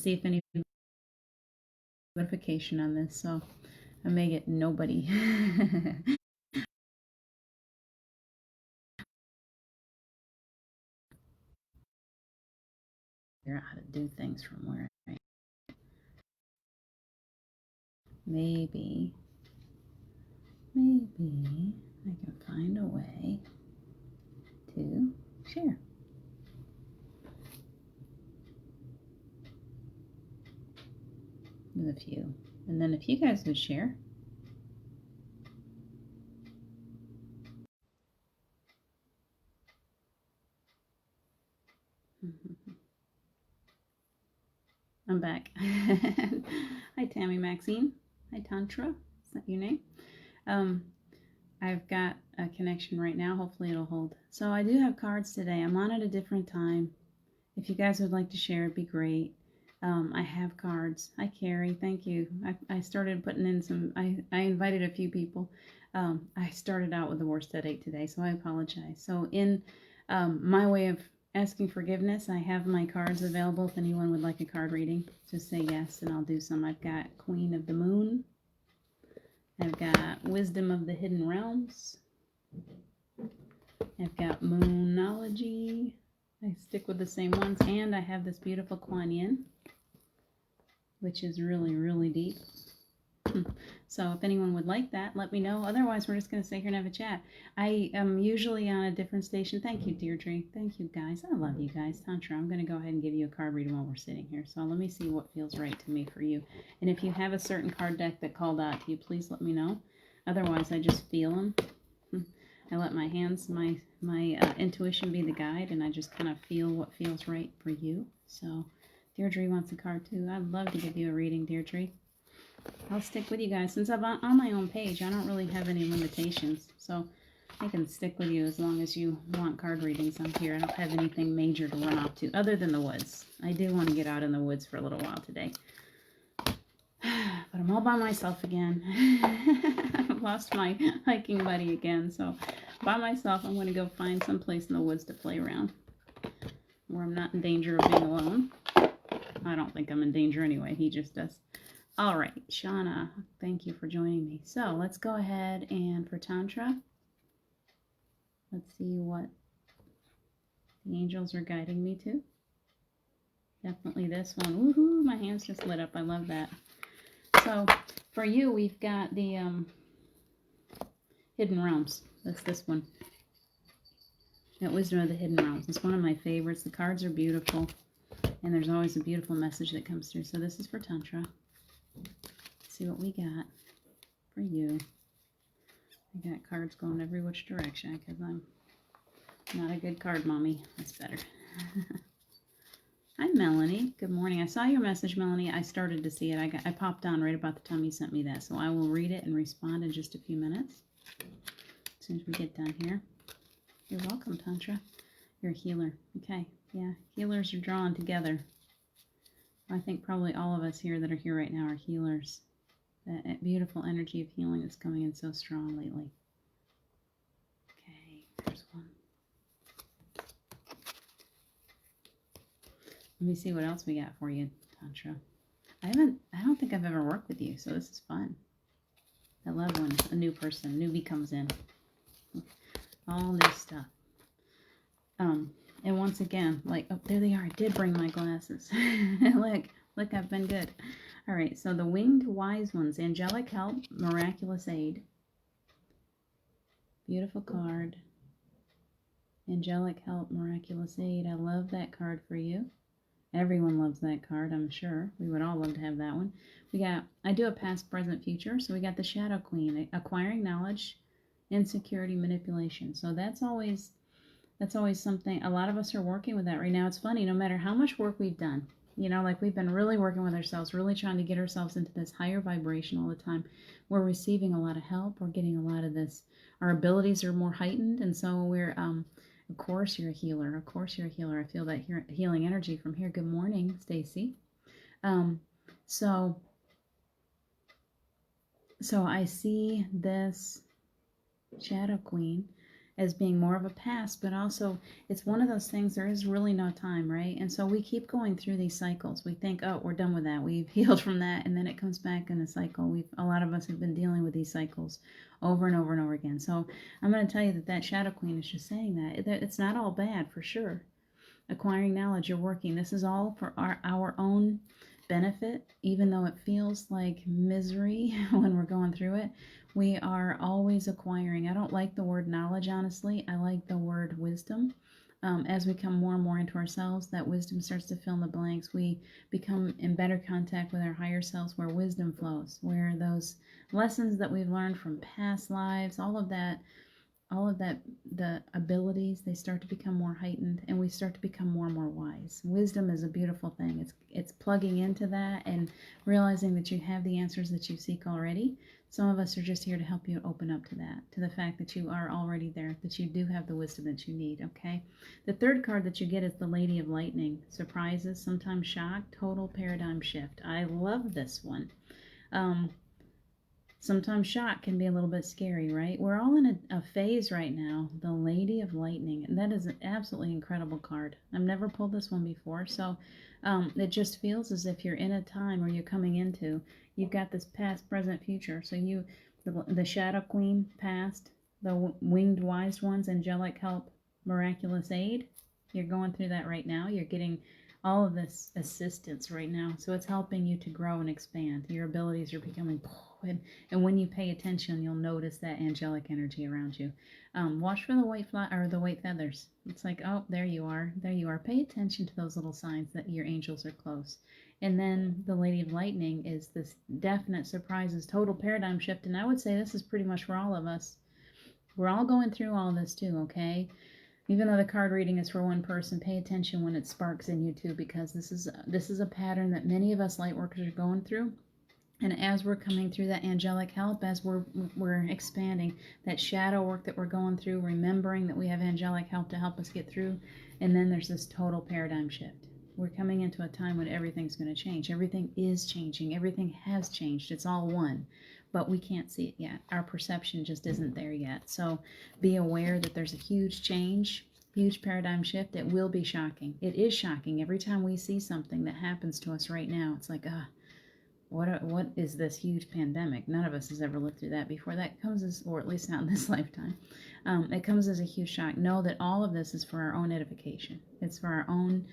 see if any notification on this, so I may get nobody. Figure out how to do things from where I maybe I can find a way to share with a few. And then if you guys would share. I'm back. Hi, Tammy Maxine. Hi, Tantra. Is that your name? I've got a connection right now. Hopefully it'll hold. So I do have cards today. I'm on at a different time. If you guys would like to share, it'd be great. I have cards. Hi, Carrie. Thank you. I started putting in some, I invited a few people. I started out with the worst headache today, so I apologize. So in my way of asking forgiveness, I have my cards available. If anyone would like a card reading, just say yes and I'll do some. I've got Queen of the Moon. I've got Wisdom of the Hidden Realms. I've got Moonology. I stick with the same ones. And I have this beautiful Kuan Yin, which is really, really deep. So if anyone would like that, let me know. Otherwise, we're just going to sit here and have a chat. I am usually on a different station. Thank you, Deirdre. Thank you, guys. I love you guys. Tantra, I'm going to go ahead and give you a card reading while we're sitting here. So let me see what feels right to me for you. And if you have a certain card deck that called out to you, please let me know. Otherwise, I just feel them. I let my hands, my intuition be the guide, and I just kind of feel what feels right for you. So Deirdre wants a card too. I'd love to give you a reading, Deirdre. I'll stick with you guys. Since I'm on my own page, I don't really have any limitations. So I can stick with you as long as you want card readings. I'm here. I don't have anything major to run off to other than the woods. I do want to get out in the woods for a little while today. But I'm all by myself again. I've lost my hiking buddy again. So by myself, I'm going to go find some place in the woods to play around where I'm not in danger of being alone. I don't think I'm in danger anyway. He just does. All right, Shauna, thank you for joining me. So let's go ahead and for Tantra, let's see what the angels are guiding me to. Definitely this one. Woohoo, my hands just lit up. I love that. So for you, we've got the Hidden Realms. That's this one. That Wisdom of the Hidden Realms. It's one of my favorites. The cards are beautiful, and there's always a beautiful message that comes through. So this is for Tantra. Let's see what we got for you. I got cards going every which direction because I'm not a good card mommy. That's better. Hi, Melanie. Good morning. I saw your message, Melanie. I started to see it. I popped on right about the time you sent me that. So I will read it and respond in just a few minutes. As soon as we get done here. You're welcome, Tantra. You're a healer. Okay. Yeah. Healers are drawn together. I think probably all of us here that are here right now are healers. That beautiful energy of healing that's coming in so strong lately. Okay. There's one. Let me see what else we got for you, Tantra. I don't think I've ever worked with you, so this is fun. I love when a new person, newbie comes in. All new stuff. And once again, like, oh, there they are. I did bring my glasses. Look, I've been good. All right, so the Winged Wise Ones, Angelic Help, Miraculous Aid. Beautiful card. Angelic Help, Miraculous Aid. I love that card for you. Everyone loves that card, I'm sure. We would all love to have that one. I do a past, present, future. So we got the Shadow Queen, acquiring knowledge, insecurity, manipulation. So that's always something. A lot of us are working with that right now. It's funny, no matter how much work we've done, like we've been really working with ourselves, really trying to get ourselves into this higher vibration all the time. We're receiving a lot of help. We're getting a lot of this. Our abilities are more heightened, and so we're of course you're a healer. Of course you're a healer. I feel that healing energy from here. Good morning, Stacy. So I see this Shadow Queen, as being more of a past, but also it's one of those things, there is really no time, right? And so we keep going through these cycles. We think, oh, we're done with that. We've healed from that. And then it comes back in a cycle. A lot of us have been dealing with these cycles over and over and over again. So I'm going to tell you that Shadow Queen is just saying that. It's not all bad, for sure. Acquiring knowledge, you're working. This is all for our own benefit, even though it feels like misery when we're going through it. We are always acquiring. I don't like the word knowledge, honestly. I like the word wisdom. As we come more and more into ourselves, that wisdom starts to fill in the blanks. We become in better contact with our higher selves, where wisdom flows, where those lessons that we've learned from past lives, all of that, the abilities, they start to become more heightened, and we start to become more and more wise. Wisdom is a beautiful thing. It's plugging into that and realizing that you have the answers that you seek already. Some of us are just here to help you open up to that, to the fact that you are already there, that you do have the wisdom that you need, okay? The third card that you get is the Lady of Lightning. Surprises, sometimes shock, total paradigm shift. I love this one. Sometimes shock can be a little bit scary, right? We're all in a phase right now, the Lady of Lightning, and that is an absolutely incredible card. I've never pulled this one before, so it just feels as if you're in a time where you're coming into, you've got this past, present, future. So the Shadow Queen, past, the Winged Wise Ones, angelic help, miraculous aid. You're going through that right now. You're getting all of this assistance right now. So it's helping you to grow and expand. Your abilities are becoming... And when you pay attention, you'll notice that angelic energy around you. Watch for the white feathers. It's like, oh, there you are. There you are. Pay attention to those little signs that your angels are close. And then the Lady of Lightning is this definite surprises, total paradigm shift. And I would say this is pretty much for all of us. We're all going through all this too, okay? Even though the card reading is for one person, pay attention when it sparks in you too, because this is a pattern that many of us light workers are going through. And as we're coming through that angelic help, as we're expanding that shadow work that we're going through, remembering that we have angelic help to help us get through, and then there's this total paradigm shift. We're coming into a time when everything's going to change. Everything is changing. Everything has changed. It's all one, but we can't see it yet. Our perception just isn't there yet. So be aware that there's a huge change, huge paradigm shift. It will be shocking. It is shocking. Every time we see something that happens to us right now, it's like, what is this huge pandemic? None of us has ever lived through that before. That comes as, or at least not in this lifetime, it comes as a huge shock. Know that all of this is for our own edification. It's for our own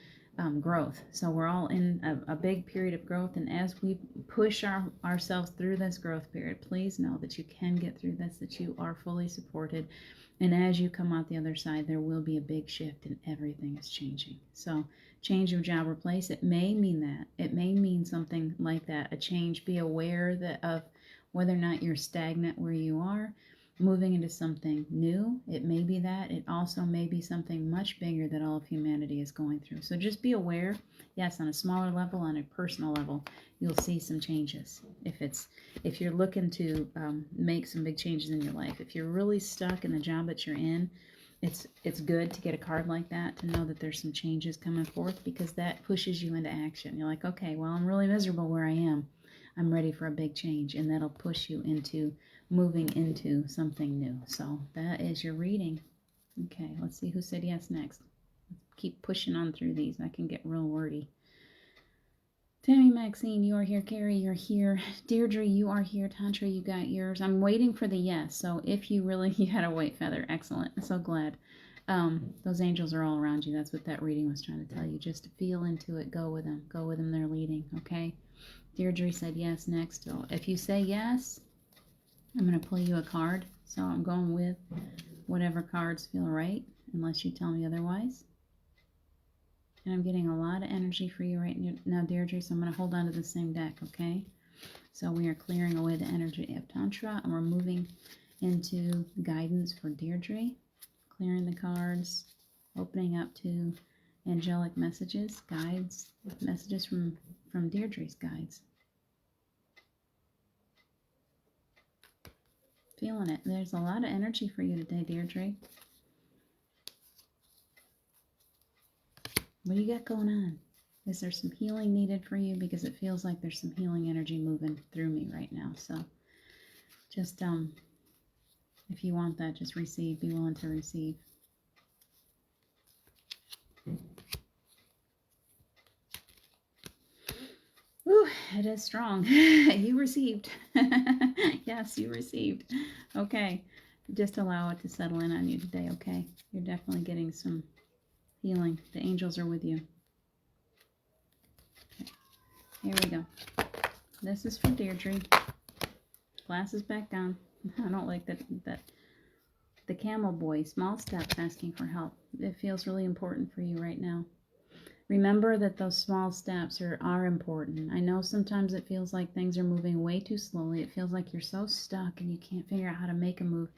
growth. So we're all in a big period of growth, and as we push ourselves through this growth period, please know that you can get through this, that you are fully supported. And as you come out the other side, there will be a big shift and everything is changing. So change of job or place, it may mean that. It may mean something like that, a change. Be aware of whether or not you're stagnant where you are, moving into something new. It may be that. It also may be something much bigger that all of humanity is going through. So just be aware. Yes, on a smaller level, on a personal level, you'll see some changes. If you're looking to make some big changes in your life, if you're really stuck in the job that you're in, it's good to get a card like that, to know that there's some changes coming forth, because that pushes you into action. You're like, okay, well, I'm really miserable where I am. I'm ready for a big change, and that'll push you into moving into something new. So that is your reading. Okay, let's see who said yes next. Keep pushing on through these. I can get real wordy. Tammy, Maxine, you are here. Carrie, you're here. Deirdre, you are here. Tantra, you got yours. I'm waiting for the yes. So if you had a white feather, excellent. I'm so glad. Those angels are all around you. That's what that reading was trying to tell you. Just feel into it. Go with them. Go with them. They're leading. Okay. Deirdre said yes next. So if you say yes, I'm going to pull you a card. So I'm going with whatever cards feel right, unless you tell me otherwise. And I'm getting a lot of energy for you right now, Deirdre, so I'm going to hold on to the same deck, okay? So we are clearing away the energy of Tantra, and we're moving into guidance for Deirdre. Clearing the cards, opening up to angelic messages, guides, messages from Deirdre's guides. Feeling it. There's a lot of energy for you today, Deirdre. What do you got going on? Is there some healing needed for you? Because it feels like there's some healing energy moving through me right now. So just If you want that, just receive. Be willing to receive. Ooh, it is strong. You received. Yes, you received. Okay. Just allow it to settle in on you today, okay? You're definitely getting some healing. The angels are with you. Okay. Here we go. This is for Deirdre. Glasses back down. I don't like that the camel boy, small steps, asking for help. It feels really important for you right now. Remember that those small steps are important. I know sometimes it feels like things are moving way too slowly. It feels like you're so stuck and you can't figure out how to make a move.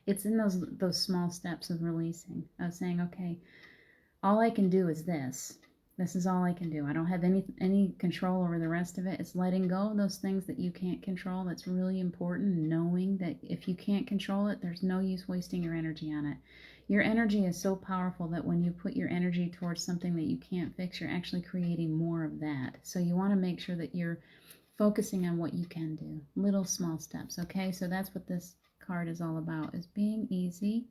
It's in those small steps of releasing, of saying, okay, all I can do is this. This is all I can do. I don't have any control over the rest of it. It's letting go of those things that you can't control. That's really important, knowing that if you can't control it, there's no use wasting your energy on it. Your energy is so powerful that when you put your energy towards something that you can't fix, you're actually creating more of that. So you want to make sure that you're focusing on what you can do. Little small steps, okay? So that's what this card is all about, is being easy,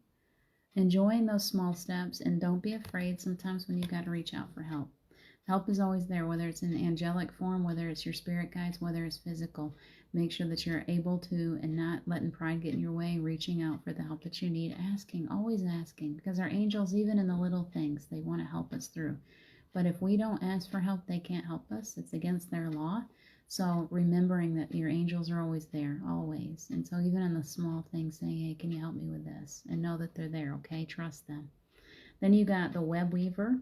enjoying those small steps, and don't be afraid sometimes when you've got to reach out for help. Help is always there, whether it's in angelic form, whether it's your spirit guides, whether it's physical. Make sure that you're able to, and not letting pride get in your way, reaching out for the help that you need, asking, always asking, because our angels, even in the little things, they want to help us through. But if we don't ask for help, they can't help us. It's against their law. So remembering that your angels are always there, always. And so even in the small things, saying, hey, can you help me with this? And know that they're there, okay? Trust them. Then you got the Web Weaver,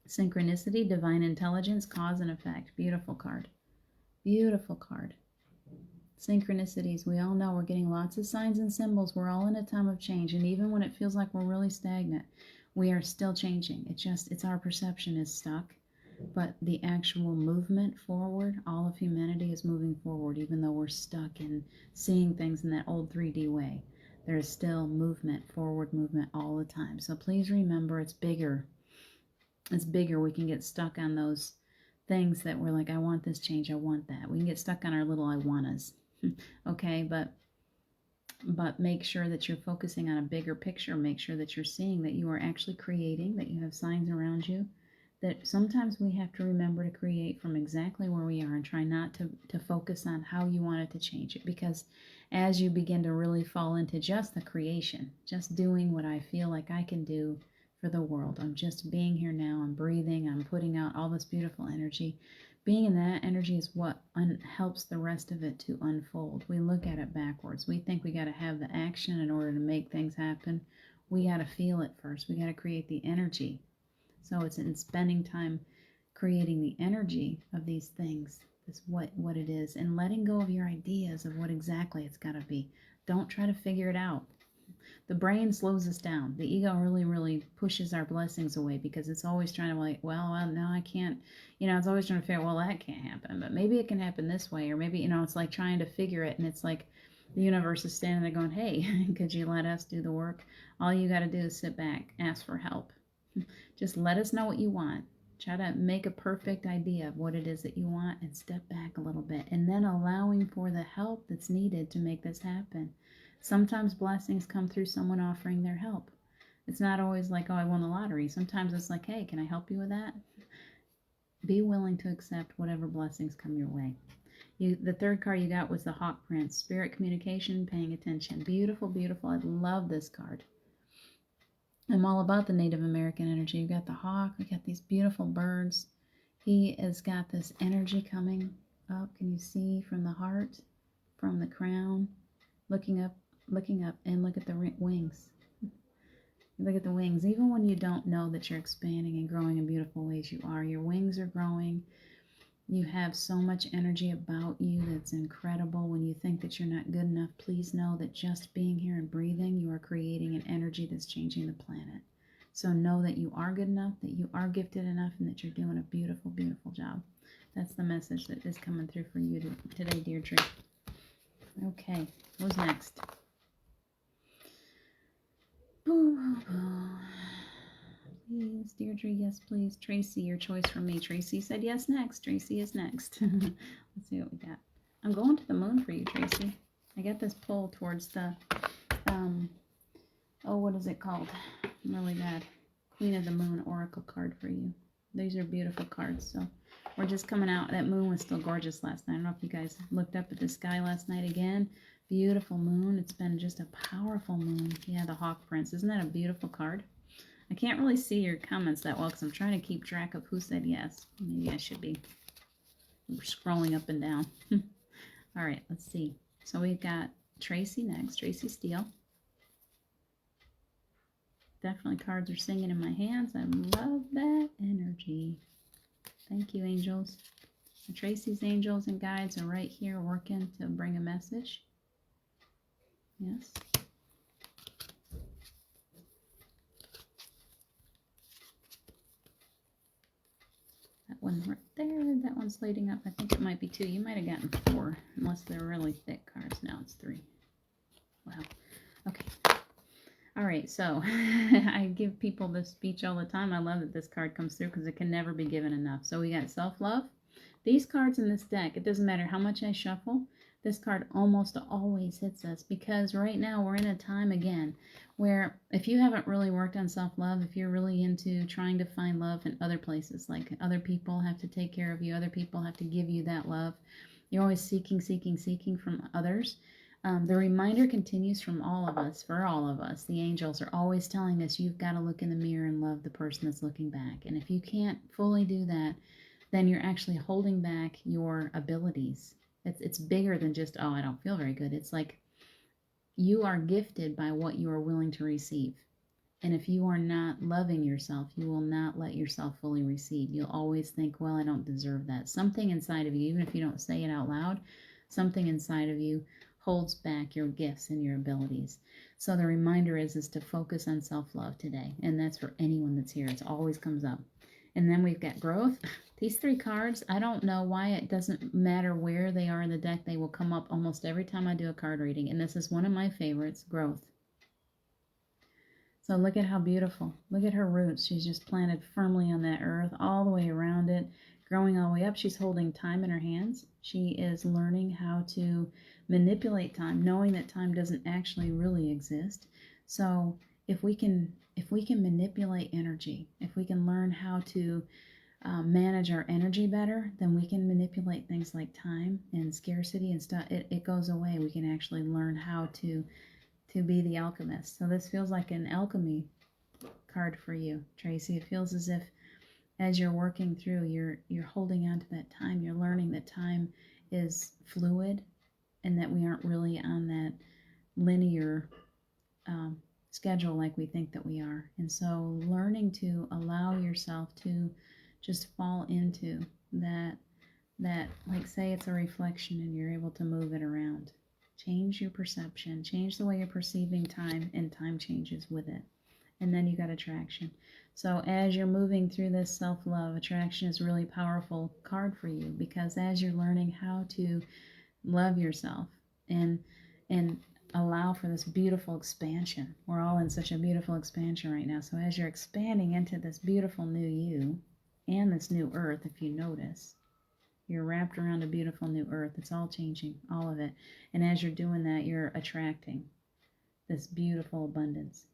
Synchronicity, Divine Intelligence, Cause and Effect. Beautiful card. Beautiful card. Synchronicities, we all know we're getting lots of signs and symbols. We're all in a time of change. And even when it feels like we're really stagnant, we are still changing. It's our perception is stuck. But the actual movement forward, all of humanity is moving forward, even though we're stuck in seeing things in that old 3D way. There's still movement, forward movement all the time. So please remember, it's bigger. It's bigger. We can get stuck on those things that we're like, I want this change, I want that. We can get stuck on our little I wannas. Okay, but make sure that you're focusing on a bigger picture. Make sure that you're seeing that you are actually creating, that you have signs around you, that sometimes we have to remember to create from exactly where we are and try not to focus on how you want it to change it. Because as you begin to really fall into just the creation, just doing what I feel like I can do for the world, I'm just being here now, I'm breathing, I'm putting out all this beautiful energy. Being in that energy is what helps the rest of it to unfold. We look at it backwards. We think we got to have the action in order to make things happen. We got to feel it first. We got to create the energy. So it's in spending time creating the energy of these things, is what it is, and letting go of your ideas of what exactly it's got to be. Don't try to figure it out. The brain slows us down. The ego really, really pushes our blessings away because it's always trying to like, well, no, I can't. It's always trying to figure, well, that can't happen, but maybe it can happen this way, or maybe, it's like trying to figure it, and it's like the universe is standing there going, hey, could you let us do the work? All you got to do is sit back, ask for help. Just let us know what you want. Try to make a perfect idea of what it is that you want and step back a little bit, and then allowing for the help that's needed to make this happen. Sometimes blessings come through someone offering their help. It's not always like, oh, I won the lottery. Sometimes it's like, hey, can I help you with that? Be willing to accept whatever blessings come your way. The third card you got was the Hawk Prince, Spirit Communication, Paying Attention. Beautiful, beautiful. I love this card. I'm all about the Native American energy. You've got the hawk. We got these beautiful birds. He has got this energy coming up. Can you see from the heart, from the crown, looking up, and look at the wings. Look at the wings. Even when you don't know that you're expanding and growing in beautiful ways, you are. Your wings are growing. You have so much energy about you that's incredible. When you think that you're not good enough, please know that just being here and breathing, you are creating an energy that's changing the planet. So know that you are good enough, that you are gifted enough, and that you're doing a beautiful, beautiful job. That's the message that is coming through for you today, Deirdre. Okay, who's next? Please, Deirdre, yes, please. Tracy, your choice for me. Tracy said yes next. Tracy is next. Let's see what we got. I'm going to the moon for you, Tracy. I get this pull towards the oh, what is it called? I'm really bad. Queen of the Moon Oracle card for you. These are beautiful cards. So we're just coming out. That moon was still gorgeous last night. I don't know if you guys looked up at the sky last night again. Beautiful moon. It's been just a powerful moon. Yeah, the Hawk Prince. Isn't that a beautiful card? I can't really see your comments that well because I'm trying to keep track of who said yes. Maybe I should be scrolling up and down. All right, let's see. So we've got Tracy next. Tracy Steele. Definitely cards are singing in my hands. I love that energy. Thank you, angels. So Tracy's angels and guides are right here working to bring a message. Yes. That one right there. That one's lighting up. I think it might be 2. You might have gotten 4, unless they're really thick cards. Now it's 3. Wow. Okay. All right, so I give people this speech all the time. I love that this card comes through because it can never be given enough. So we got self-love. These cards in this deck, it doesn't matter how much I shuffle, this card almost always hits us because right now we're in a time again where if you haven't really worked on self-love, if you're really into trying to find love in other places, like other people have to take care of you, other people have to give you that love, you're always seeking from others. The reminder continues from all of us, for all of us. The angels are always telling us you've got to look in the mirror and love the person that's looking back. And if you can't fully do that, then you're actually holding back your abilities. It's bigger than just, oh, I don't feel very good. It's like you are gifted by what you are willing to receive. And if you are not loving yourself, you will not let yourself fully receive. You'll always think, well, I don't deserve that. Something inside of you, even if you don't say it out loud, something inside of you holds back your gifts and your abilities. So the reminder is to focus on self-love today. And that's for anyone that's here. It always comes up. And then we've got growth. These 3 cards, I don't know why it doesn't matter where they are in the deck. They will come up almost every time I do a card reading. And this is one of my favorites, growth. So look at how beautiful. Look at her roots. She's just planted firmly on that earth, all the way around it, growing all the way up. She's holding time in her hands. She is learning how to manipulate time, knowing that time doesn't actually really exist. So if we can manipulate energy, if we can learn how to manage our energy better, then we can manipulate things like time and scarcity and stuff. It goes away. We can actually learn how to be the alchemist. So this feels like an alchemy card for you, Tracy. It feels as if as you're working through, you're holding on to that time. You're learning that time is fluid and that we aren't really on that linear schedule like we think that we are. And so learning to allow yourself to just fall into that, like say it's a reflection and you're able to move it around. Change your perception, change the way you're perceiving time, and time changes with it. And then you got attraction. So as you're moving through this self-love, attraction is a really powerful card for you because as you're learning how to love yourself and allow for this beautiful expansion. We're all in such a beautiful expansion right now. So as you're expanding into this beautiful new you and this new earth, if you notice, you're wrapped around a beautiful new earth. It's all changing, all of it. And as you're doing that, you're attracting this beautiful abundance.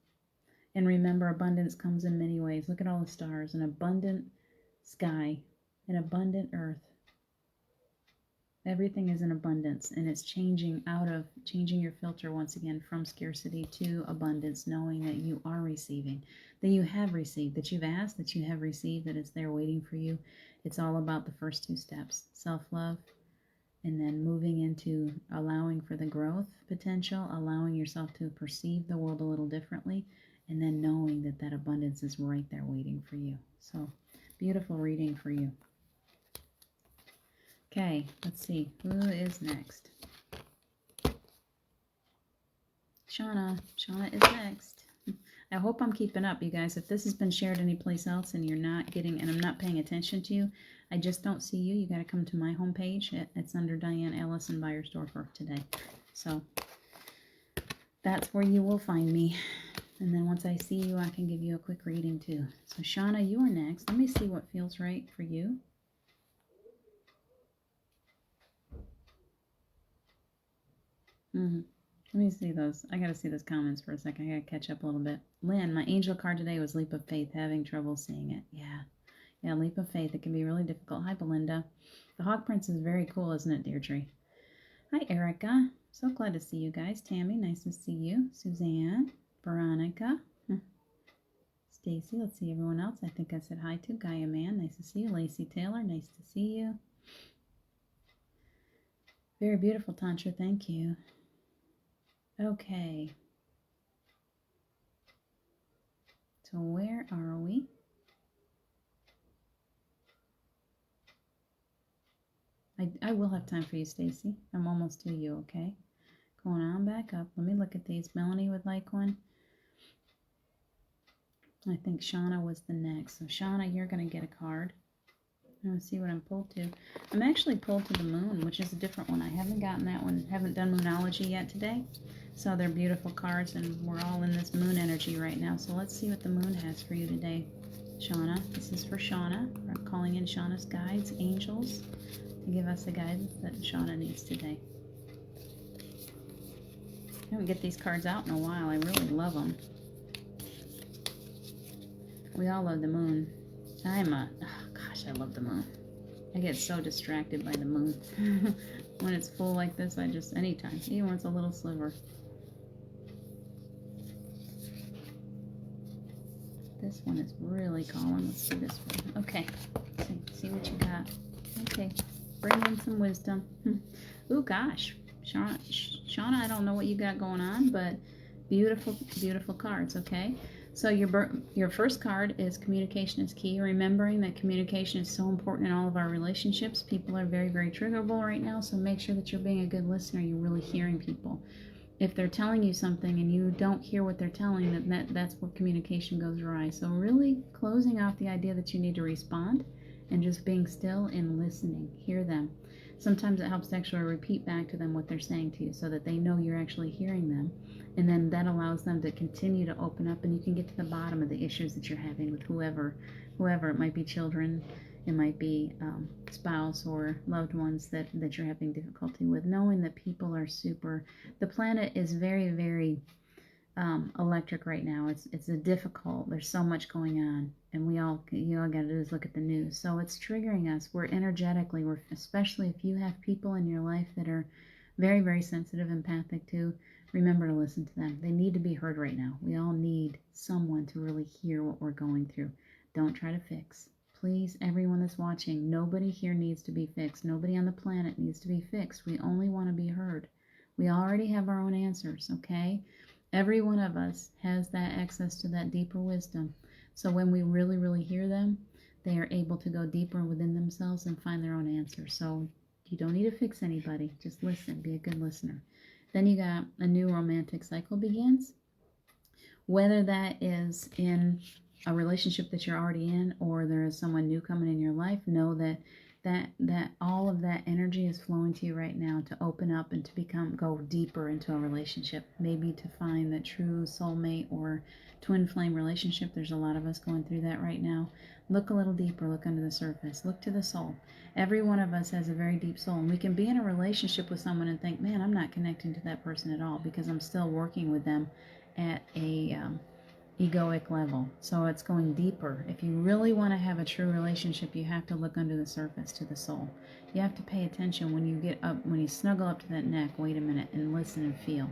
And remember, abundance comes in many ways. Look at all the stars, an abundant sky, an abundant earth. Everything is in abundance, and it's changing your filter once again from scarcity to abundance, knowing that you are receiving, that you have received, that you've asked, that you have received, that it's there waiting for you. It's all about the first 2 steps, self-love, and then moving into allowing for the growth potential, allowing yourself to perceive the world a little differently, and then knowing that that abundance is right there waiting for you. So, beautiful reading for you. Okay, let's see. Who is next? Shauna. Shauna is next. I hope I'm keeping up, you guys. If this has been shared anyplace else and you're not getting, and I'm not paying attention to you, I just don't see you. You got to come to my homepage. It's under Diane Ellison Beiersdorfer today. So that's where you will find me. And then once I see you, I can give you a quick reading too. So Shauna, you are next. Let me see what feels right for you. Let me see those. I gotta see those comments for a second. I gotta catch up a little bit. Lynn, my angel card today was Leap of Faith. Having trouble seeing it. Yeah. Yeah, Leap of Faith. It can be really difficult. Hi, Belinda. The Hawk Prince is very cool, isn't it, Deirdre? Hi, Erica. So glad to see you guys. Tammy, nice to see you. Suzanne. Veronica. Stacy, let's see everyone else. I think I said hi to Gaia Man. Nice to see you. Lacey Taylor, nice to see you. Very beautiful, Tantra. Thank you. Okay. So where are we? I will have time for you, Stacy. I'm almost to you, okay? Going on back up. Let me look at these. Melanie would like one. I think Shauna was the next. So Shauna, you're going to get a card. Let's see what I'm pulled to. I'm actually pulled to the moon, which is a different one. I haven't gotten that one. Haven't done Moonology yet today. So they're beautiful cards, and we're all in this moon energy right now. So let's see what the moon has for you today. Shauna, this is for Shauna. We're calling in Shauna's guides, angels, to give us the guidance that Shauna needs today. I haven't get these cards out in a while. I really love them. We all love the moon. Gosh, I love the moon. I get so distracted by the moon. When it's full like this, anytime, even when it's a little sliver. This one is really calling. Let's see this one. Okay, see what you got. Okay, bring in some wisdom. Oh gosh, Shauna, I don't know what you got going on, but beautiful, beautiful cards. Okay, so your first card is communication is key. Remembering that communication is so important in all of our relationships. People are very, very triggerable right now, so make sure that you're being a good listener. You're really hearing people. If they're telling you something and you don't hear what they're telling, that's where communication goes awry. So really closing off the idea that you need to respond and just being still and listening. Hear them. Sometimes it helps to actually repeat back to them what they're saying to you so that they know you're actually hearing them. And then that allows them to continue to open up, and you can get to the bottom of the issues that you're having with whoever. It might be children, it might be spouse or loved ones that you're having difficulty with. Knowing that people are the planet is very, very electric right now. It's a difficult. There's so much going on, and you all got to do is look at the news. So it's triggering us. We're energetically, especially if you have people in your life that are very, very sensitive, empathic too. Remember to listen to them. They need to be heard right now. We all need someone to really hear what we're going through. Don't try to fix. Please, everyone that's watching, nobody here needs to be fixed. Nobody on the planet needs to be fixed. We only want to be heard. We already have our own answers, okay? Every one of us has that access to that deeper wisdom. So when we really, really hear them, they are able to go deeper within themselves and find their own answers. So you don't need to fix anybody. Just listen. Be a good listener. Then you got a new romantic cycle begins. Whether that is in a relationship that you're already in or there is someone new coming in your life, know that all of that energy is flowing to you right now to open up and to go deeper into a relationship, maybe to find that true soulmate or twin flame relationship. There's a lot of us going through that right now. Look a little deeper, look under the surface, look to the soul. Every one of us has a very deep soul, and we can be in a relationship with someone and think, man, I'm not connecting to that person at all because I'm still working with them at a egoic level. So it's going deeper. If you really want to have a true relationship, you have to look under the surface to the soul. You have to pay attention when you snuggle up to that neck, wait a minute and listen and feel.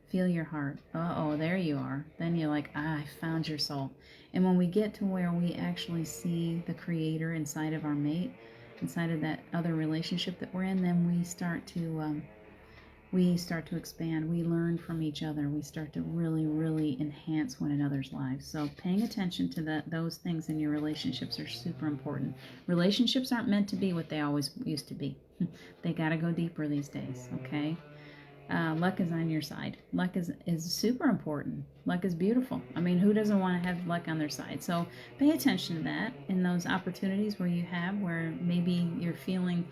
Feel your heart. Uh-oh, there you are. Then you're like, I found your soul. And when we get to where we actually see the creator inside of our mate, inside of that other relationship that we're in, then we start to expand. We learn from each other. We start to really, really enhance one another's lives. So paying attention to those things in your relationships are super important. Relationships aren't meant to be what they always used to be. They got to go deeper these days, okay? Luck is on your side. Luck is super important. Luck is beautiful. I mean, who doesn't want to have luck on their side? So pay attention to that in those opportunities where maybe you're feeling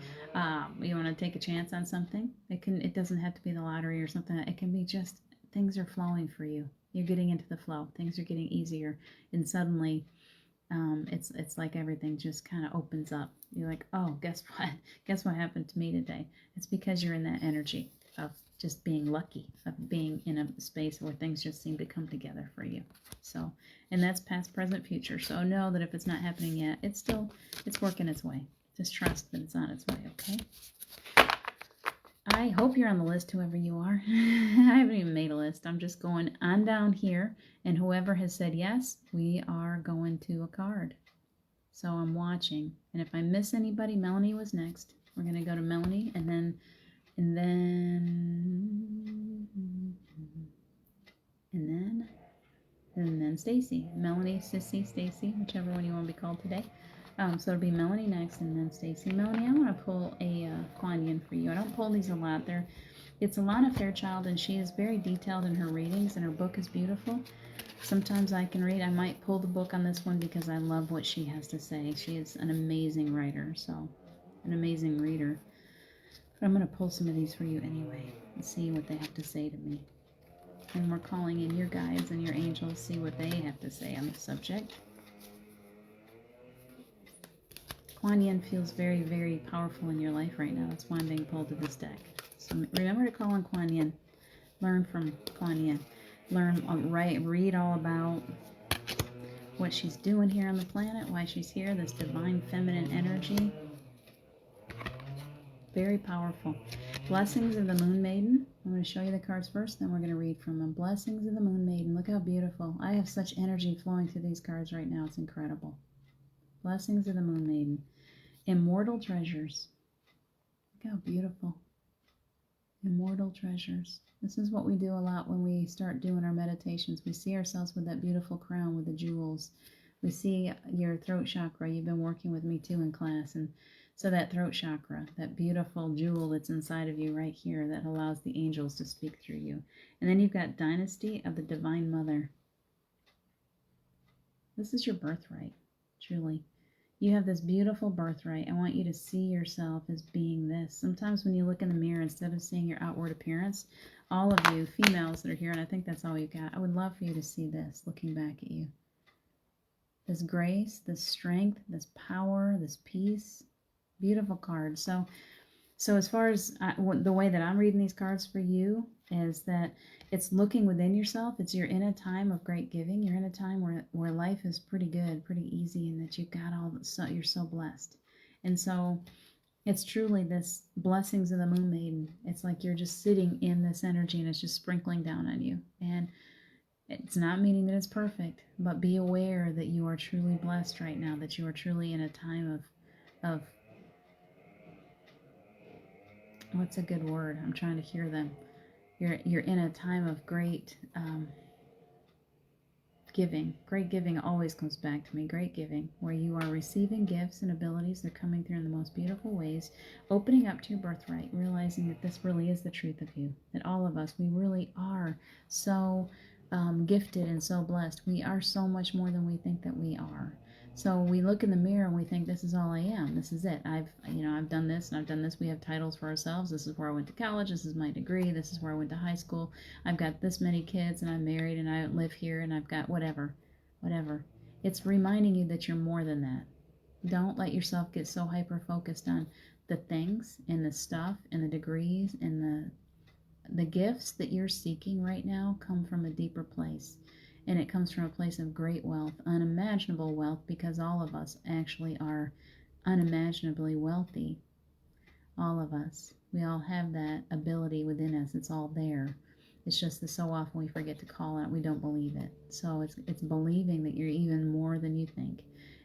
you want to take a chance on something. It doesn't have to be the lottery or something. It can be just things are flowing for you. You're getting into the flow. Things are getting easier, and suddenly it's like everything just kind of opens up. You're like, oh, guess what? Guess what happened to me today? It's because you're in that energy. of just being lucky, of being in a space where things just seem to come together for you. So, and that's past, present, future. So know that if it's not happening yet, it's working its way. Just trust that it's on its way, okay? I hope you're on the list, whoever you are. I haven't even made a list. I'm just going on down here, and whoever has said yes, we are going to a card. So I'm watching, and if I miss anybody, Melanie was next. We're going to go to Melanie, and then Stacy. Melanie, Sissy, Stacy, whichever one you want to be called today. So it'll be Melanie next, and then Stacy. Melanie, I want to pull a Kuan Yin for you. I don't pull these a lot. It's Alana Fairchild, and she is very detailed in her readings, and her book is beautiful. Sometimes I can read. I might pull the book on this one because I love what she has to say. She is an amazing writer, so an amazing reader. But I'm going to pull some of these for you anyway and see what they have to say to me. And we're calling in your guides and your angels, see what they have to say on the subject. Kuan Yin feels very, very powerful in your life right now. That's why I'm being pulled to this deck. So remember to call on Kuan Yin. Learn from Kuan Yin. Read all about what she's doing here on the planet, why she's here, this divine feminine energy. Very powerful. Blessings of the Moon Maiden. I'm going to show you the cards first, then we're going to read from them. Blessings of the Moon Maiden. Look how beautiful. I have such energy flowing through these cards right now. It's incredible. Blessings of the Moon Maiden. Immortal treasures. Look how beautiful. Immortal treasures. This is what we do a lot when we start doing our meditations. We see ourselves with that beautiful crown with the jewels. We see your throat chakra. You've been working with me too in class. And so that throat chakra, that beautiful jewel that's inside of you right here that allows the angels to speak through you. And then you've got Dynasty of the Divine Mother. This is your birthright, truly. You have this beautiful birthright. I want you to see yourself as being this. Sometimes when you look in the mirror, instead of seeing your outward appearance, all of you females that are here, and I think that's all you got, I would love for you to see this looking back at you. This grace, this strength, this power, this peace. Beautiful card. So as far as the way that I'm reading these cards for you is that it's looking within yourself. You're in a time of great giving. You're in a time where life is pretty good, pretty easy, and that you've got you're so blessed. And so it's truly this blessings of the Moon Maiden. It's like you're just sitting in this energy and it's just sprinkling down on you. And it's not meaning that it's perfect, but be aware that you are truly blessed right now, that you are truly in a time of what's a good word? I'm trying to hear them. You're in a time of great giving. Great giving always comes back to me. Great giving, where you are receiving gifts and abilities. They're coming through in the most beautiful ways, opening up to your birthright, realizing that this really is the truth of you, that all of us, we really are so gifted and so blessed. We are so much more than we think that we are. So we look in the mirror and we think, this is all I am. This is it. I've done this and I've done this. We have titles for ourselves. This is where I went to college. This is my degree. This is where I went to high school. I've got this many kids and I'm married and I live here and I've got whatever. It's reminding you that you're more than that. Don't let yourself get so hyper-focused on the things and the stuff and the degrees and the gifts that you're seeking right now come from a deeper place. And it comes from a place of great wealth, unimaginable wealth, because all of us actually are unimaginably wealthy. All of us. We all have that ability within us. It's all there. It's just that so often we forget to call it. We don't believe it. So it's believing that you're even more than you think,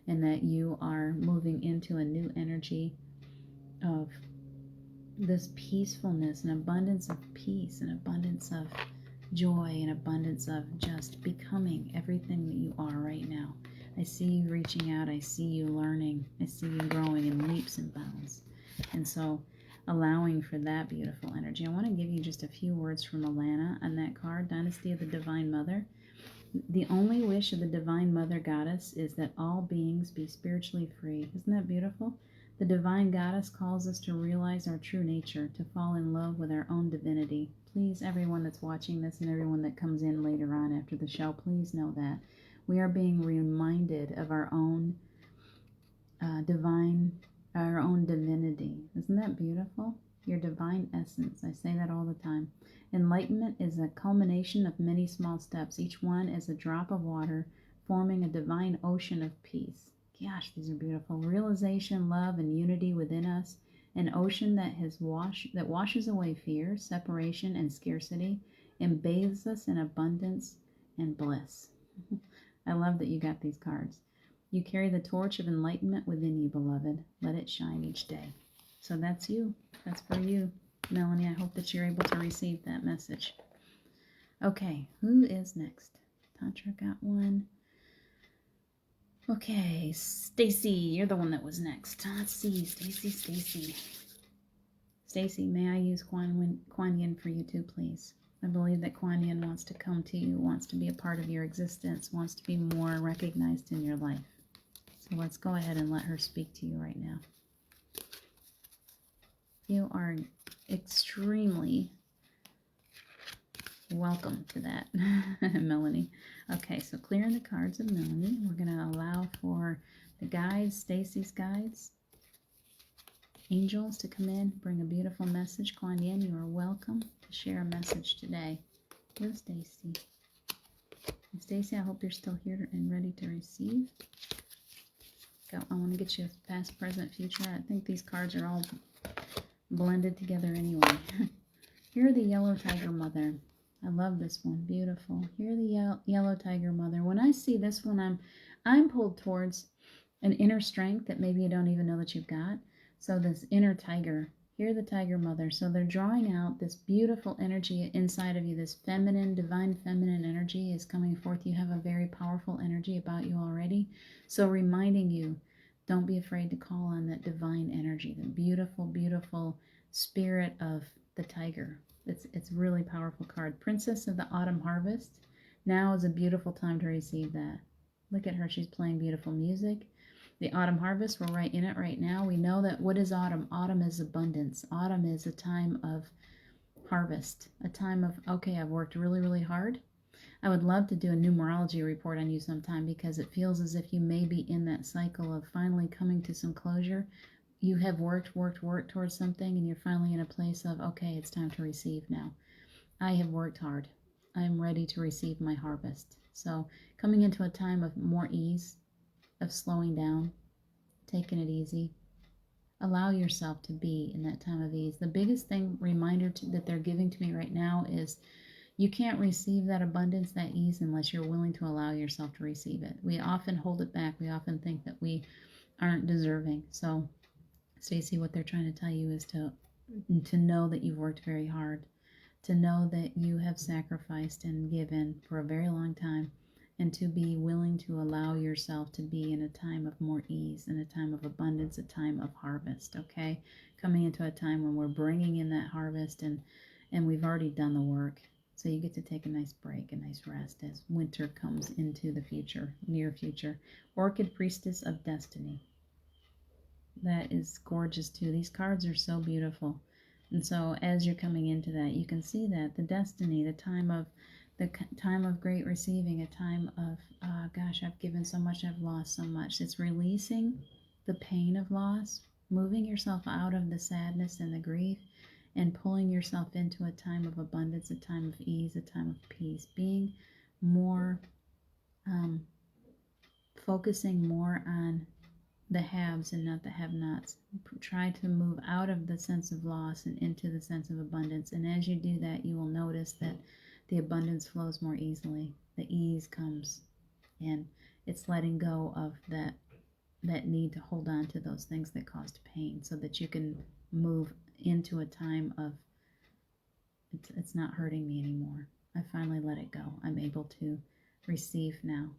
and that you are moving into a new energy of this peacefulness, an abundance of peace, an abundance of joy, an abundance of just becoming everything that you are right now. I see you reaching out. I see you learning. I see you growing in leaps and bounds. And so allowing for that beautiful energy. I want to give you just a few words from Alana on that card, Dynasty of the Divine Mother. The only wish of the Divine Mother Goddess is that all beings be spiritually free. Isn't that beautiful? The Divine Goddess calls us to realize our true nature, to fall in love with our own divinity. Please, everyone that's watching this and everyone that comes in later on after the show, please know that we are being reminded of our own our own divinity. Isn't that beautiful? your divine essence. I say that all the time. Enlightenment is a culmination of many small steps, each one as a drop of water, forming a divine ocean of peace. Gosh, these are beautiful. Realization, love, and unity within us. An ocean that washes away fear, separation, and scarcity, and bathes us in abundance and bliss. I love that you got these cards. You carry the torch of enlightenment within you, beloved. Let it shine each day. So that's you. That's for you, Melanie. I hope that you're able to receive that message. Okay, who is next? Tantra got one. Okay, Stacy, you're the one that was next. Let's see, Stacy. Stacy, may I use Kuan Yin for you too, please? I believe that Kuan Yin wants to come to you, wants to be a part of your existence, wants to be more recognized in your life. So let's go ahead and let her speak to you right now. You are extremely welcome to that, Melanie. Okay, so clearing the cards of Melanie. We're going to allow for the guides, Stacy's guides, angels to come in, bring a beautiful message. Kuan Yin, you are welcome to share a message today with Stacy. Stacy, I hope you're still here and ready to receive. I want to get you past, present, future. I think these cards are all blended together anyway. Here are the Yellow Tiger Mother. I love this one. Beautiful. Here the Yellow Tiger Mother. When I see this one, I'm pulled towards an inner strength that maybe you don't even know that you've got. So this inner tiger. Here the Tiger Mother. So they're drawing out this beautiful energy inside of you. This feminine, divine feminine energy is coming forth. You have a very powerful energy about you already. So reminding you, don't be afraid to call on that divine energy, the beautiful, beautiful spirit of the tiger. It's a really powerful card. Princess of the Autumn Harvest. Now is a beautiful time to receive that. Look at her. She's playing beautiful music. The Autumn Harvest, we're right in it right now. We know that what is autumn? Autumn is abundance. Autumn is a time of harvest. A time of, okay, I've worked really, really hard. I would love to do a numerology report on you sometime because it feels as if you may be in that cycle of finally coming to some closure. You have worked towards something and you're finally in a place of, okay, it's time to receive now. I have worked hard. I am ready to receive my harvest. So coming into a time of more ease, of slowing down, taking it easy. Allow yourself to be in that time of ease. The biggest reminder that they're giving to me right now is you can't receive that abundance, that ease, unless you're willing to allow yourself to receive it. We often hold it back. We often think that we aren't deserving. So Stacy, what they're trying to tell you is to know that you've worked very hard, to know that you have sacrificed and given for a very long time, and to be willing to allow yourself to be in a time of more ease, in a time of abundance, a time of harvest, okay? Coming into a time when we're bringing in that harvest and we've already done the work. So you get to take a nice break, a nice rest as winter comes into the future, near future. Orchid Priestess of Destiny. That is gorgeous too. These cards are so beautiful. And so as you're coming into that, you can see that the destiny, the time of great receiving, a time of, gosh, I've given so much, I've lost so much. It's releasing the pain of loss, moving yourself out of the sadness and the grief, and pulling yourself into a time of abundance, a time of ease, a time of peace, being more, focusing more on the haves and not the have-nots. Try to move out of the sense of loss and into the sense of abundance. And as you do that, you will notice that the abundance flows more easily. The ease comes, and it's letting go of that need to hold on to those things that caused pain, so that you can move into a time of it's not hurting me anymore. I finally let it go. I'm able to receive now.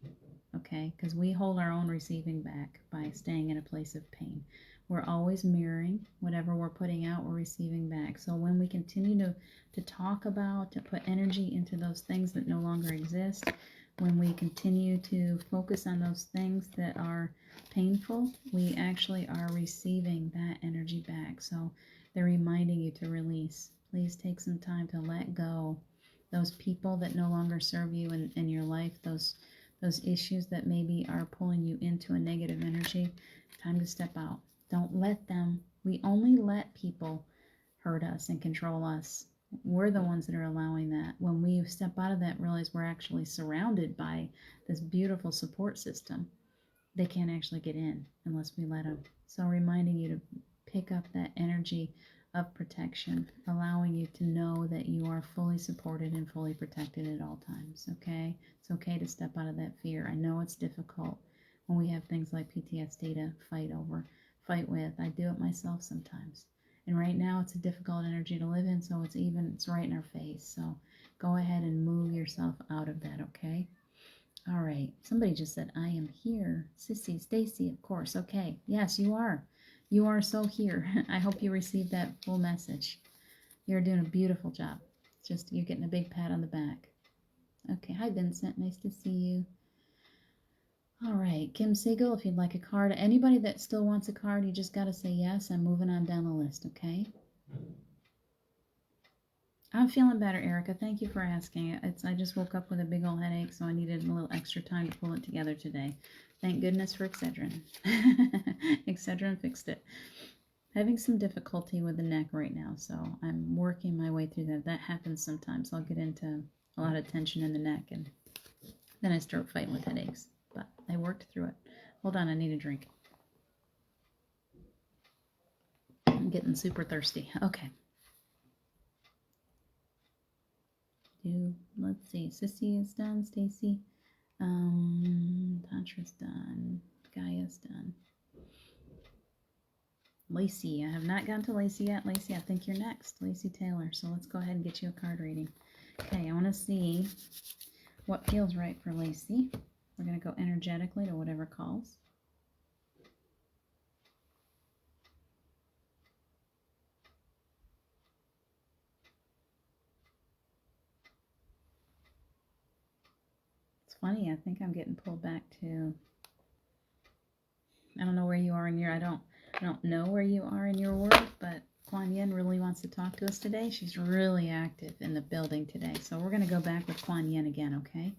Okay, because we hold our own receiving back by staying in a place of pain. We're always mirroring whatever we're putting out, we're receiving back. So when we continue to talk about, to put energy into those things that no longer exist, when we continue to focus on those things that are painful, we actually are receiving that energy back. So they're reminding you to release. Please take some time to let go. Those people that no longer serve you in your life, those issues that maybe are pulling you into a negative energy, time to step out. Don't let them. We only let people hurt us and control us. We're the ones that are allowing that. When we step out of that and realize we're actually surrounded by this beautiful support system, they can't actually get in unless we let them. So reminding you to pick up that energy of protection, allowing you to know that you are fully supported and fully protected at all times, okay? It's okay to step out of that fear. I know it's difficult when we have things like PTSD to fight with. I do it myself sometimes. And right now it's a difficult energy to live in, so it's right in our face. So go ahead and move yourself out of that, okay? All right. Somebody just said, I am here. Sissy, Stacy, of course. Okay. Yes, you are. You are so here. I hope you received that full message. You're doing a beautiful job. It's just you're getting a big pat on the back. Okay. Hi, Vincent. Nice to see you. All right. Kim Siegel, if you'd like a card. Anybody that still wants a card, you just got to say yes. I'm moving on down the list, okay? I'm feeling better, Erica. Thank you for asking. I just woke up with a big old headache, so I needed a little extra time to pull it together today. Thank goodness for Excedrin. Excedrin fixed it. Having some difficulty with the neck right now, so I'm working my way through that. That happens sometimes. I'll get into a lot of tension in the neck, and then I start fighting with headaches. But I worked through it. Hold on, I need a drink. I'm getting super thirsty. Okay. Let's see, Sissy is done, Stacy. Tantra's done. Gaia's done. Lacey, I have not gotten to Lacey yet. Lacey, I think you're next. Lacey Taylor. So let's go ahead and get you a card reading. Okay, I want to see what feels right for Lacey. We're going to go energetically to whatever calls. Funny, I think I'm getting pulled back to, I don't know where you are in your, I don't know where you are in your world, but Kuan Yin really wants to talk to us today. She's really active in the building today. So we're going to go back with Kuan Yin again, okay?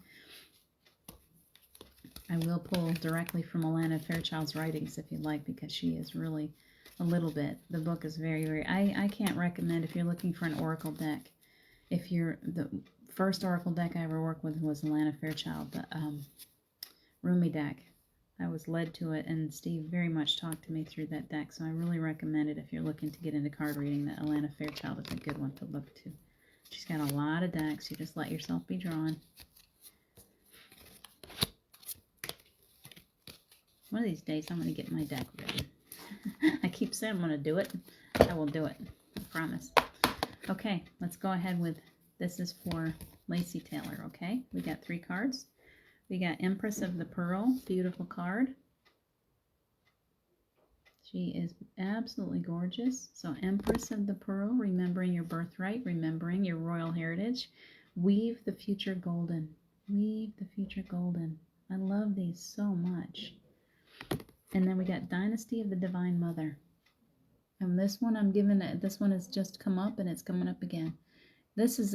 I will pull directly from Alana Fairchild's writings if you'd like, because she is really a little bit. The book is very, I can't recommend if you're looking for an oracle deck. The first oracle deck I ever worked with was Alana Fairchild, the Rumi deck. I was led to it, and Steve very much talked to me through that deck, so I really recommend it if you're looking to get into card reading. That Alana Fairchild is a good one to look to. She's got a lot of decks. You just let yourself be drawn. One of these days, I'm going to get my deck ready. I keep saying I'm going to do it. I will do it. I promise. Okay, let's go ahead with, this is for Lacey Taylor, okay? We got 3 cards. We got Empress of the Pearl, beautiful card. She is absolutely gorgeous. So Empress of the Pearl, remembering your birthright, remembering your royal heritage. Weave the future golden. Weave the future golden. I love these so much. And then we got Dynasty of the Divine Mother. And this one this one has just come up, and it's coming up again. This is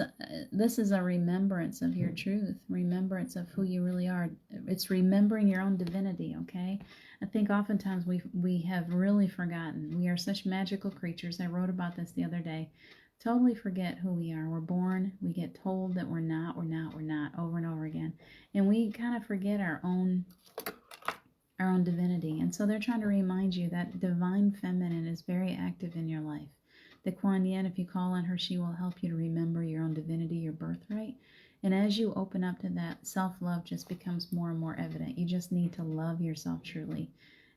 a remembrance of your truth, remembrance of who you really are. It's remembering your own divinity, okay? I think oftentimes we have really forgotten. We are such magical creatures. I wrote about this the other day. Totally forget who we are. We're born, we get told that we're not over and over again. And we kind of forget our own divinity. And so they're trying to remind you that divine feminine is very active in your life. The Kuan Yin, if you call on her, she will help you to remember your own divinity, your birthright. And as you open up to that, self-love just becomes more and more evident. You just need to love yourself truly.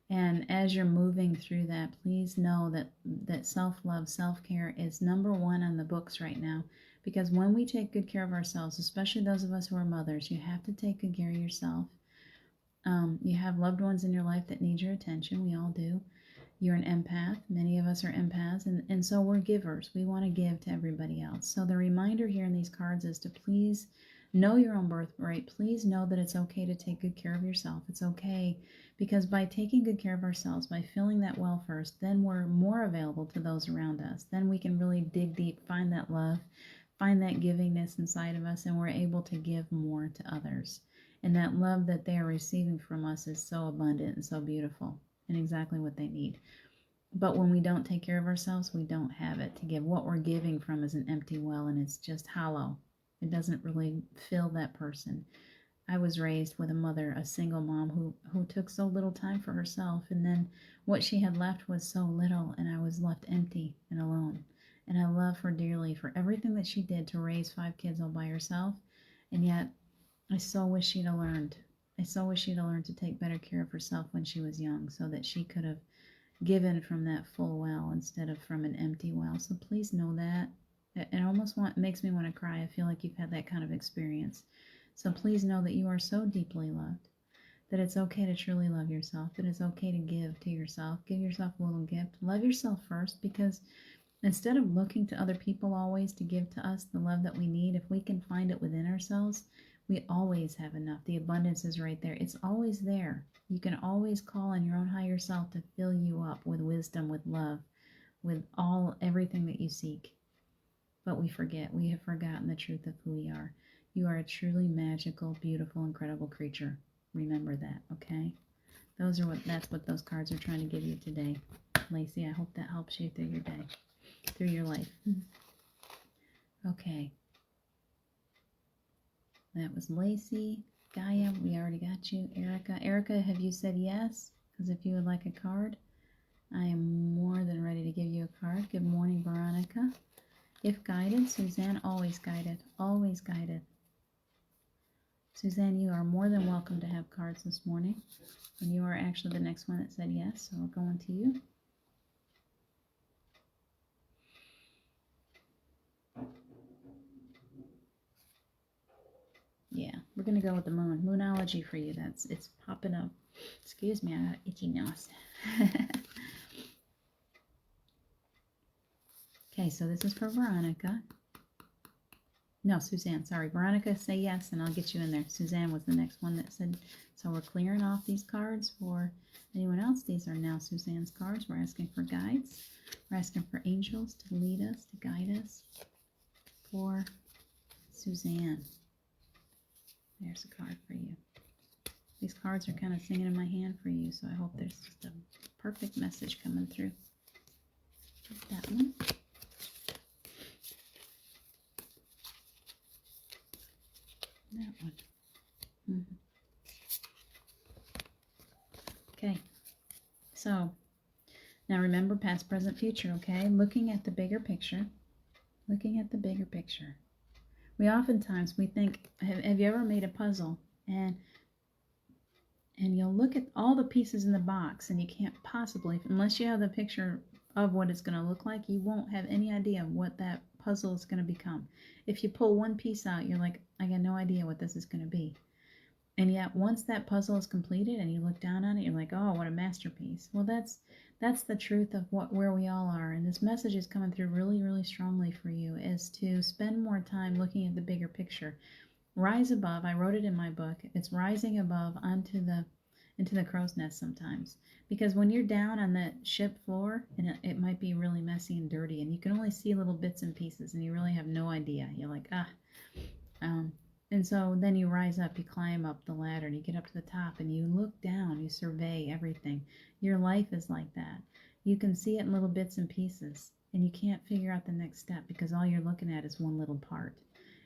And as you're moving through that, please know that self-love, self-care is number 1 on the books right now. Because when we take good care of ourselves, especially those of us who are mothers, you have to take good care of yourself. You have loved ones in your life that need your attention. We all do. You're an empath. Many of us are empaths, and so we're givers. We want to give to everybody else. So the reminder here in these cards is to please know your own birthright. Please know that it's okay to take good care of yourself. It's okay, because by taking good care of ourselves, by filling that well first, then we're more available to those around us. Then we can really dig deep, find that love, find that givingness inside of us, and we're able to give more to others. And that love that they are receiving from us is so abundant and so beautiful, and exactly what they need. But when we don't take care of ourselves, we don't have it to give. What we're giving from is an empty well, and it's just hollow. It doesn't really fill that person. I was raised with a mother, a single mom who took so little time for herself, and then what she had left was so little, and I was left empty and alone. And I love her dearly for everything that she did to raise 5 kids all by herself, and yet I so wish she'd have learned. I so wish she'd have learned to take better care of herself when she was young, so that she could have given from that full well instead of from an empty well. So please know that. It almost makes me want to cry. I feel like you've had that kind of experience. So please know that you are so deeply loved, that it's okay to truly love yourself, that it's okay to give to yourself. Give yourself a little gift. Love yourself first, because instead of looking to other people always to give to us the love that we need, if we can find it within ourselves, we always have enough. The abundance is right there. It's always there. You can always call on your own higher self to fill you up with wisdom, with love, with everything that you seek. But we forget. We have forgotten the truth of who we are. You are a truly magical, beautiful, incredible creature. Remember that, okay? That's what those cards are trying to give you today. Lacey, I hope that helps you through your day, through your life. Okay. That was Lacey. Gaia, we already got you. Erica. Erica, have you said yes? Because if you would like a card, I am more than ready to give you a card. Good morning, Veronica. If guided, Suzanne, always guided. Always guided. Suzanne, you are more than welcome to have cards this morning. And you are actually the next one that said yes, so we're going to you. Yeah, we're going to go with the moon. Moonology for you. It's popping up. Excuse me, I got itchy nose. Okay, so this is for Veronica. No, Suzanne, sorry. Veronica, say yes, and I'll get you in there. Suzanne was the next one that said, so we're clearing off these cards for anyone else. These are now Suzanne's cards. We're asking for guides. We're asking for angels to lead us, to guide us for Suzanne. There's a card for you. These cards are kind of singing in my hand for you, so I hope there's just a perfect message coming through. That one. That one. Okay. So, now remember past, present, future, okay? Looking at the bigger picture. Looking at the bigger picture. We think, have you ever made a puzzle and you'll look at all the pieces in the box and you can't possibly, unless you have the picture of what it's going to look like, you won't have any idea what that puzzle is going to become. If you pull one piece out, you're like, I got no idea what this is going to be. And yet once that puzzle is completed and you look down on it, you're like, oh, what a masterpiece. Well, that's the truth of where we all are. And this message is coming through really, really strongly for you, is to spend more time looking at the bigger picture. Rise above. I wrote it in my book. It's rising above into the crow's nest sometimes. Because when you're down on that ship floor, and it might be really messy and dirty, and you can only see little bits and pieces, and you really have no idea. You're like, and so then you rise up, you climb up the ladder, and you get up to the top, and you look down, you survey everything. Your life is like that. You can see it in little bits and pieces, and you can't figure out the next step because all you're looking at is one little part.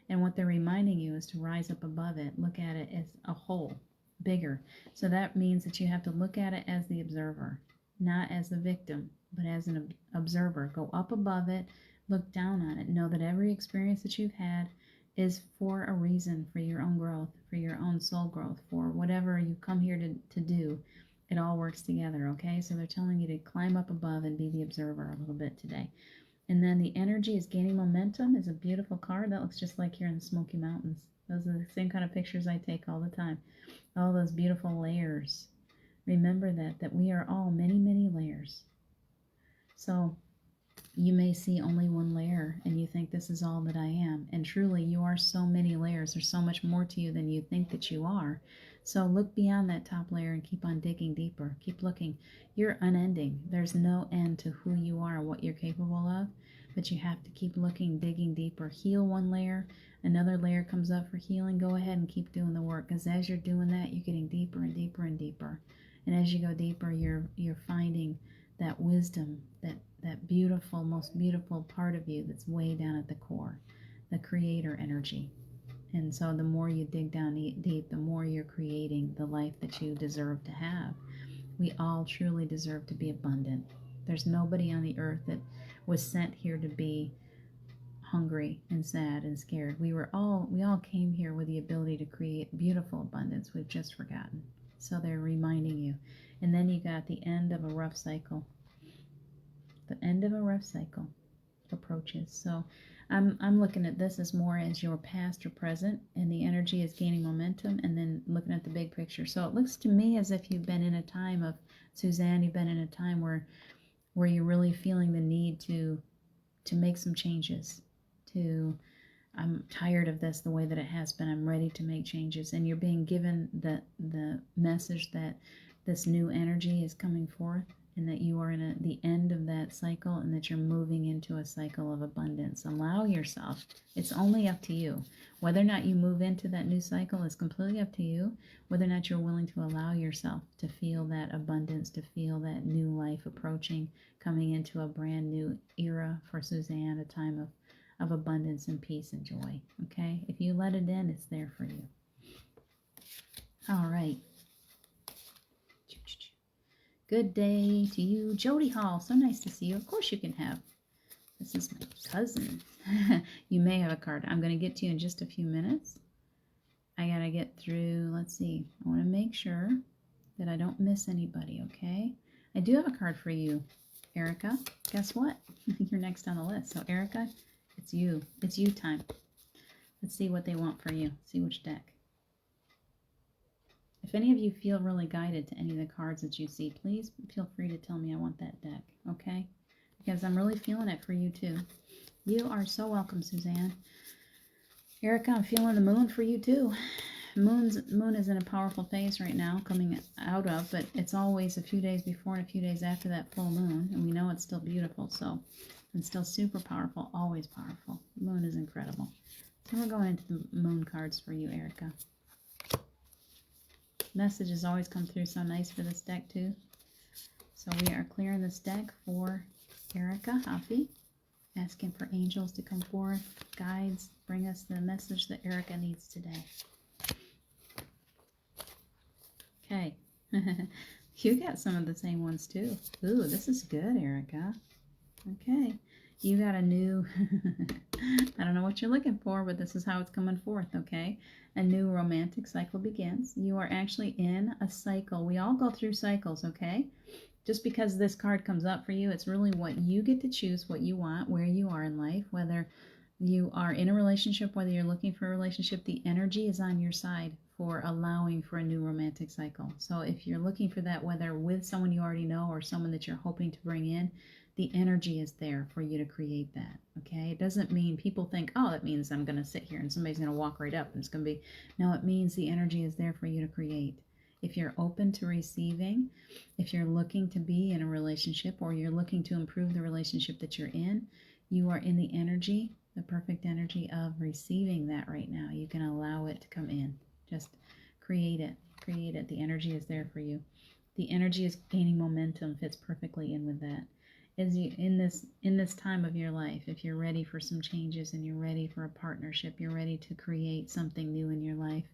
And what they're reminding you is to rise up above it, look at it as a whole, bigger. So that means that you have to look at it as the observer, not as the victim, but as an observer. Go up above it, look down on it, know that every experience that you've had is for a reason, for your own growth, for your own soul growth, for whatever you come here to do. It all works together, okay? So they're telling you to climb up above and be the observer a little bit today. And then the energy is gaining momentum is a beautiful card. That looks just like here in the Smoky Mountains. Those are the same kind of pictures I take all the time. All those beautiful layers. Remember that we are all many, many layers. So you may see only one layer and you think this is all that I am. And truly, you are so many layers. There's so much more to you than you think that you are. So look beyond that top layer and keep on digging deeper. Keep looking. You're unending. There's no end to who you are and what you're capable of. But you have to keep looking, digging deeper. Heal one layer. Another layer comes up for healing. Go ahead and keep doing the work. Because as you're doing that, you're getting deeper and deeper and deeper. And as you go deeper, you're finding that wisdom, that beautiful, most beautiful part of you that's way down at the core, the creator energy. And so the more you dig down deep, the more you're creating the life that you deserve to have. We all truly deserve to be abundant. There's nobody on the earth that was sent here to be hungry and sad and scared. We all came here with the ability to create beautiful abundance. We've just forgotten. So they're reminding you. And then you got the end of a rough cycle. The end of a rough cycle approaches. So I'm looking at this as more as your past or present, and the energy is gaining momentum, and then looking at the big picture. So it looks to me as if you've been in a time of, Suzanne, you've been in a time where you're really feeling the need to make some changes. I'm tired of this the way that it has been. I'm ready to make changes. And you're being given the message that this new energy is coming forth, and that you are in the end of that cycle, and that you're moving into a cycle of abundance. Allow yourself. It's only up to you. Whether or not you move into that new cycle is completely up to you. Whether or not you're willing to allow yourself to feel that abundance, to feel that new life approaching, coming into a brand new era for Suzanne, a time of abundance and peace and joy. Okay? If you let it in, it's there for you. All right. Good day to you, Jody Hall. So nice to see you. Of course you can have. This is my cousin. You may have a card. I'm going to get to you in just a few minutes. I got to get through, let's see. I want to make sure that I don't miss anybody, okay? I do have a card for you, Erica. Guess what? You're next on the list. So, Erica, it's you. It's you time. Let's see what they want for you. See which deck. If any of you feel really guided to any of the cards that you see, please feel free to tell me I want that deck, okay? Because I'm really feeling it for you too. You are so welcome, Suzanne. Erica, I'm feeling the moon for you too. Moon is in a powerful phase right now, coming out of, but it's always a few days before and a few days after that full moon, and we know it's still beautiful, so it's still super powerful, always powerful. The moon is incredible. So we're going into the moon cards for you, Erica. Messages always come through so nice for this deck too. So we are clearing this deck for Erica Hoppy, asking for angels to come forth, guides, bring us the message that Erica needs today. Okay. You got some of the same ones too. Ooh, this is good, Erica. Okay. You got a new, I don't know what you're looking for, but this is how it's coming forth, okay? A new romantic cycle begins. You are actually in a cycle. We all go through cycles, okay? Just because this card comes up for you, it's really what you get to choose, what you want, where you are in life, whether you are in a relationship, whether you're looking for a relationship, the energy is on your side for allowing for a new romantic cycle. So if you're looking for that, whether with someone you already know or someone that you're hoping to bring in, the energy is there for you to create that, okay? It doesn't mean people think, oh, that means I'm going to sit here and somebody's going to walk right up and it's going to be, no, it means the energy is there for you to create. If you're open to receiving, if you're looking to be in a relationship or you're looking to improve the relationship that you're in, you are in the energy, the perfect energy of receiving that right now. You can allow it to come in. Just create it. Create it. The energy is there for you. The energy is gaining momentum, fits perfectly in with that. As you in this time of your life, if you're ready for some changes and you're ready for a partnership, you're ready to create something new in your life,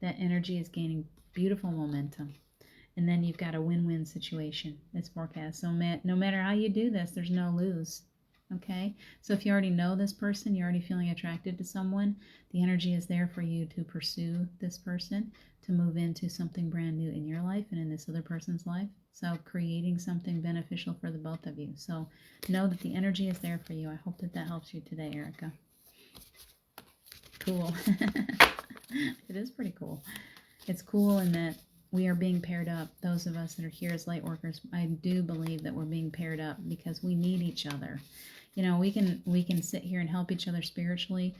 that energy is gaining beautiful momentum. And then you've got a win-win situation that's forecast. So no matter how you do this, there's no lose. Okay? So if you already know this person, you're already feeling attracted to someone, the energy is there for you to pursue this person, to move into something brand new in your life and in this other person's life. So creating something beneficial for the both of you. So know that the energy is there for you. I hope that helps you today, Erica. Cool. It is pretty cool. It's cool in that we are being paired up. Those of us that are here as light workers, I do believe that we're being paired up because we need each other. You know, we can sit here and help each other spiritually,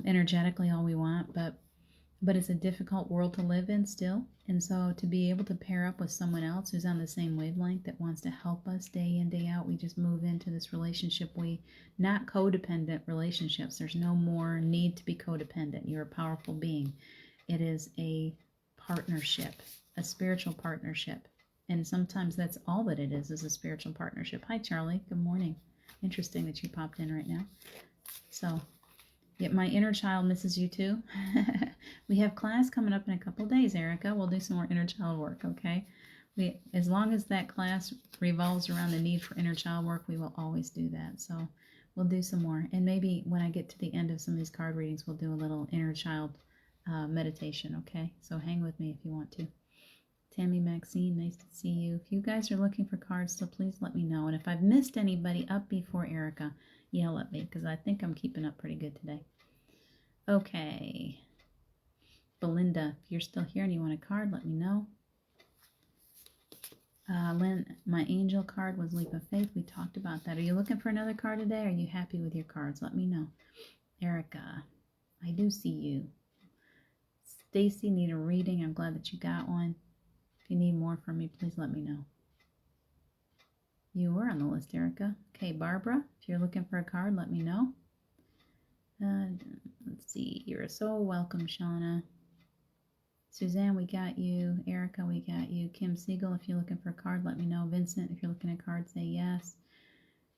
energetically all we want, but it's a difficult world to live in still. And so to be able to pair up with someone else who's on the same wavelength that wants to help us day in, day out, we just move into this relationship. Not codependent relationships. There's no more need to be codependent. You're a powerful being. It is a partnership, a spiritual partnership. And sometimes that's all that it is a spiritual partnership. Hi, Charlie. Good morning. Interesting that you popped in right now. So, yeah, my inner child misses you too. We have class coming up in a couple days, Erica. We'll do some more inner child work, okay? As long as that class revolves around the need for inner child work, we will always do that. So we'll do some more. And maybe when I get to the end of some of these card readings, we'll do a little inner child meditation, okay? So hang with me if you want to. Tammy Maxine, nice to see you. If you guys are looking for cards, so please let me know. And if I've missed anybody up before Erica, yell at me because I think I'm keeping up pretty good today. Okay. Belinda, if you're still here and you want a card, let me know. Lynn, my angel card was Leap of Faith. We talked about that. Are you looking for another card today? Are you happy with your cards? Let me know. Erica, I do see you. Stacy, need a reading. I'm glad that you got one. If you need more from me, please let me know. You were on the list, Erica. Okay, Barbara, if you're looking for a card, let me know. Let's see. You're so welcome, Shauna. Suzanne, we got you. Erica, we got you. Kim Siegel, if you're looking for a card, let me know. Vincent, if you're looking at cards, say yes.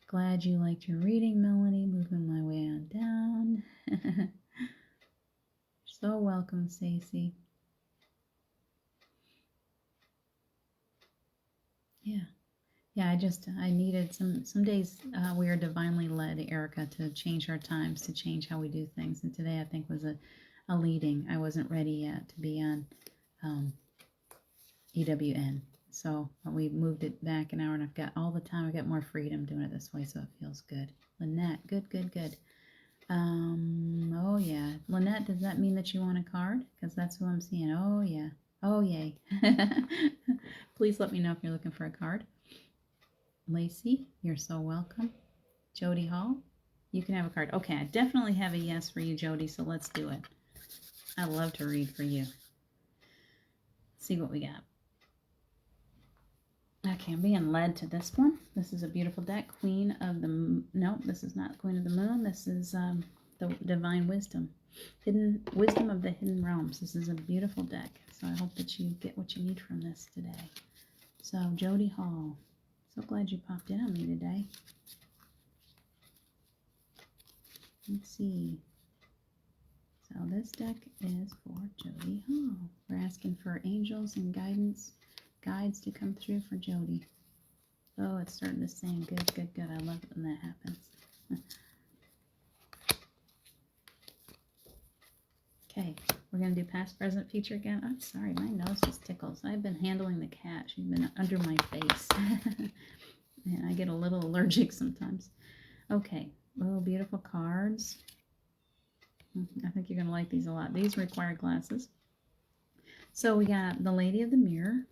Glad you liked your reading, Melanie. Moving my way on down. So welcome, Stacy. Yeah. Yeah, I needed some days we are divinely led, Erica, to change our times, to change how we do things. And today I think was a leading. I wasn't ready yet to be on EWN. So we moved it back an hour and I've got all the time. I've got more freedom doing it this way, so it feels good. Lynette, good. Oh yeah. Lynette, does that mean that you want a card? Because that's who I'm seeing. Oh yeah. Oh yay. Please let me know if you're looking for a card. Lacey, you're so welcome. Jody Hall, you can have a card. Okay, I definitely have a yes for you, Jody, so let's do it. I love to read for you. Let's see what we got. Okay, I'm being led to this one. This is a beautiful deck. Queen of the... No, this is not Queen of the Moon. This is the Divine Wisdom. Hidden Wisdom of the Hidden Realms. This is a beautiful deck. So I hope that you get what you need from this today. So, Jody Hall. So glad you popped in on me today. Let's see. So this deck is for Jody Hall. We're asking for angels and guides to come through for Jody. Oh, it's starting to sing. Good. I love it when that happens. Okay, we're going to do past, present, future again. I'm sorry, my nose just tickles. I've been handling the cat. She's been under my face. And I get a little allergic sometimes. Okay, little beautiful cards. I think you're going to like these a lot. These require glasses. So we got the Lady of the Mirror.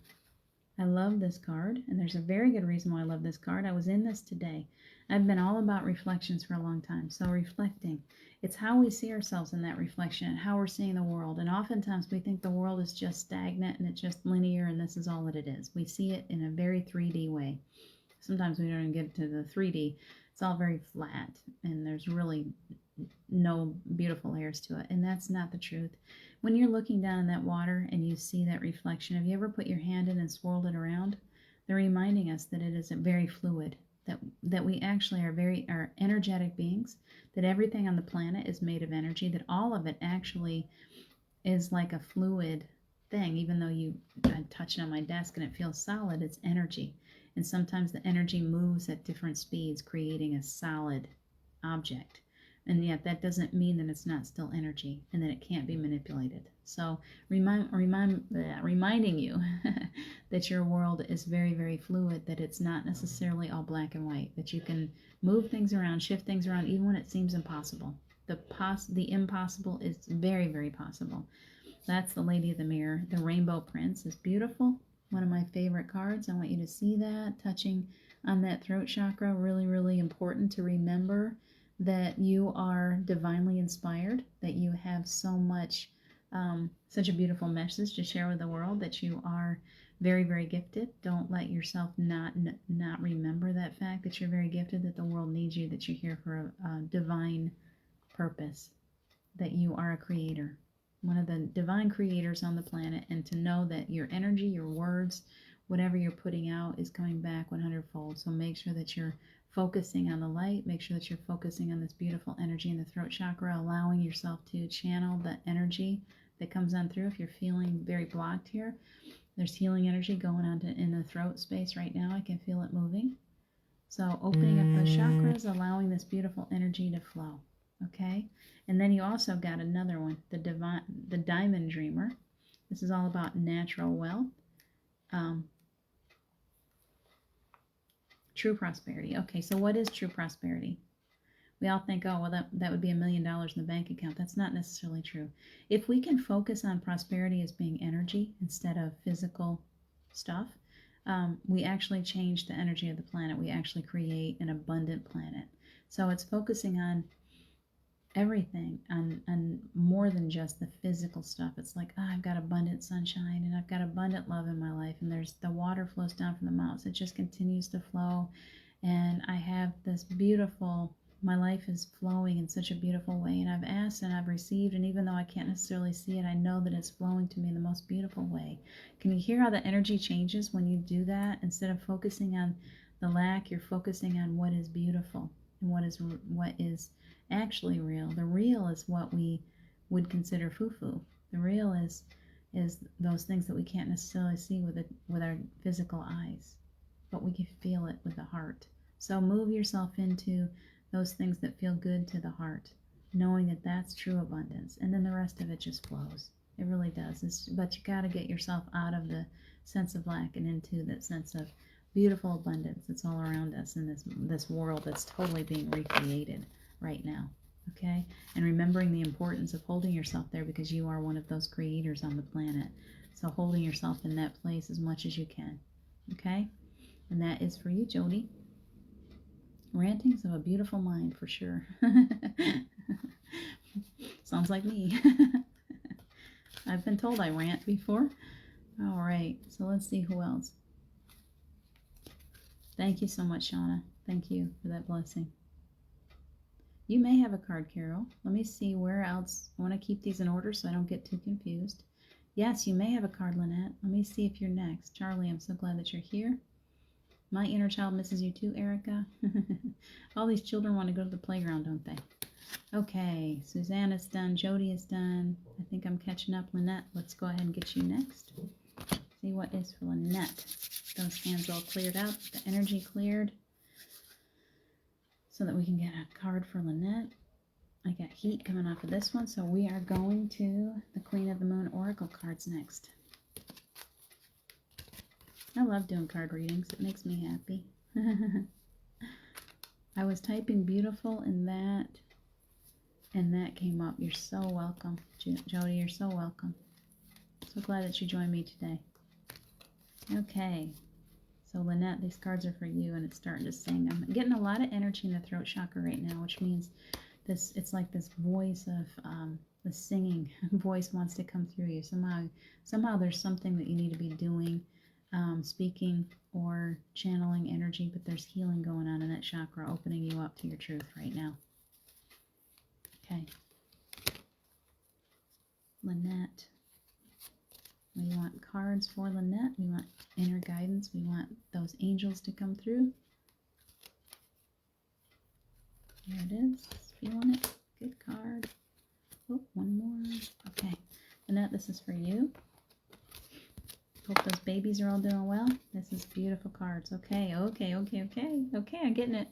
I love this card, and there's a very good reason why I love this card. I was in this today. I've been all about reflections for a long time. So reflecting, it's how we see ourselves in that reflection and how we're seeing the world. And oftentimes we think the world is just stagnant and it's just linear and this is all that it is. We see it in a very 3D way. Sometimes we don't even get to the 3D. It's all very flat and there's really no beautiful layers to it. And that's not the truth. When you're looking down in that water and you see that reflection, have you ever put your hand in and swirled it around? They're reminding us that it is very fluid, that we actually are energetic beings, that everything on the planet is made of energy, that all of it actually is like a fluid thing. Even though you touch it on my desk and it feels solid, it's energy. And sometimes the energy moves at different speeds, creating a solid object. And yet that doesn't mean that it's not still energy and that it can't be manipulated. So reminding you that your world is very, very fluid, that it's not necessarily all black and white, that you can move things around, shift things around, even when it seems impossible. The impossible is very, very possible. That's the Lady of the Mirror. The Rainbow Prince is beautiful. One of my favorite cards. I want you to see that. Touching on that throat chakra, really, really important to remember that you are divinely inspired, that you have so much, such a beautiful message to share with the world, that you are very, very gifted. Don't let yourself not remember that fact that you're very gifted, that the world needs you, that you're here for a divine purpose, that you are a creator, one of the divine creators on the planet, and to know that your energy, your words, whatever you're putting out is coming back 100-fold. So make sure that you're focusing on the light. Make sure that you're focusing on this beautiful energy in the throat chakra, allowing yourself to channel the energy that comes on through. If you're feeling very blocked here, there's healing energy going on in the throat space right now. I can feel it moving. So opening up those chakras, allowing this beautiful energy to flow. Okay? And then you also got another one, the Diamond Dreamer. This is all about natural wealth. True prosperity. Okay, so what is true prosperity? We all think, oh, well, that would be $1 million in the bank account. That's not necessarily true. If we can focus on prosperity as being energy instead of physical stuff, we actually change the energy of the planet. We actually create an abundant planet. So it's focusing on everything, on more than just the physical stuff. It's like, oh, I've got abundant sunshine and I've got abundant love in my life, and there's the water flows down from the mountains. It just continues to flow, and I have this beautiful, my life is flowing in such a beautiful way, and I've asked and I've received, and even though I can't necessarily see it, I know that it's flowing to me in the most beautiful way. Can you hear how the energy changes when you do that? Instead of focusing on the lack, you're focusing on what is beautiful and what is actually real. The real is what we would consider foo-foo. The real is those things that we can't necessarily see with our physical eyes, but we can feel it with the heart. So move yourself into those things that feel good to the heart, knowing that that's true abundance, and then the rest of it just flows. It really does. But you got to get yourself out of the sense of lack and into that sense of beautiful abundance that's all around us in this world that's totally being recreated right now. Okay? And remembering the importance of holding yourself there, because you are one of those creators on the planet. So holding yourself in that place as much as you can. Okay? And that is for you, Jody. Rantings of a beautiful mind, for sure. Sounds like me. I've been told I rant before. All right, so let's see who else. Thank you so much, Shauna. Thank you for that blessing. You may have a card, Carol. Let me see where else. I want to keep these in order so I don't get too confused. Yes, you may have a card, Lynette. Let me see if you're next. Charlie, I'm so glad that you're here. My inner child misses you too, Erica. All these children want to go to the playground, don't they? Okay, Suzanne is done. Jody is done. I think I'm catching up. Lynette, let's go ahead and get you next. See what is for Lynette. Those hands all cleared out. The energy cleared. So that we can get a card for Lynette. I got heat coming off of this one. So we are going to the Queen of the Moon Oracle cards next. I love doing card readings. It makes me happy. I was typing beautiful in that, and that came up. You're so welcome. Jody, you're so welcome. So glad that you joined me today. Okay. So Lynette, these cards are for you, and it's starting to sing. I'm getting a lot of energy in the throat chakra right now, which means this. It's like this voice of the singing voice wants to come through you. Somehow there's something that you need to be doing. Speaking or channeling energy, but there's healing going on in that chakra, opening you up to your truth right now. Okay. Lynette. We want cards for Lynette. We want inner guidance. We want those angels to come through. There it is. Feeling it. Good card. Oh, one more. Okay. Lynette, this is for you. Hope those babies are all doing well. This is beautiful cards. Okay, I'm getting it.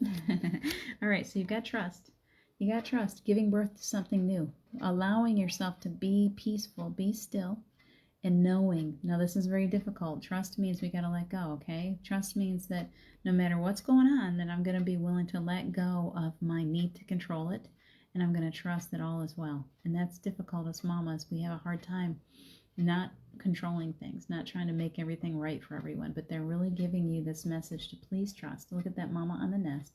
All right, so you've got trust. You got trust, giving birth to something new, allowing yourself to be peaceful, be still, and knowing. Now, this is very difficult. Trust means we got to let go, okay? Trust means that no matter what's going on, that I'm going to be willing to let go of my need to control it, and I'm going to trust that all is well. And that's difficult as mamas. We have a hard time not controlling things, not trying to make everything right for everyone, but they're really giving you this message to please trust. Look at that mama on the nest.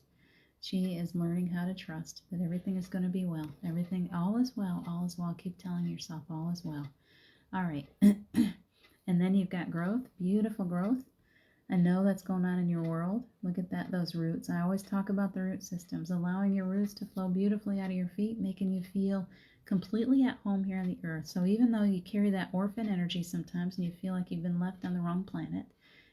She is learning how to trust that everything is going to be well. Everything, all is well, all is well. Keep telling yourself all is well. All right. And then you've got growth, beautiful growth. I know that's going on in your world. Look at that, those roots. I always talk about the root systems, allowing your roots to flow beautifully out of your feet, making you feel completely at home here on the earth. So even though you carry that orphan energy sometimes and you feel like you've been left on the wrong planet,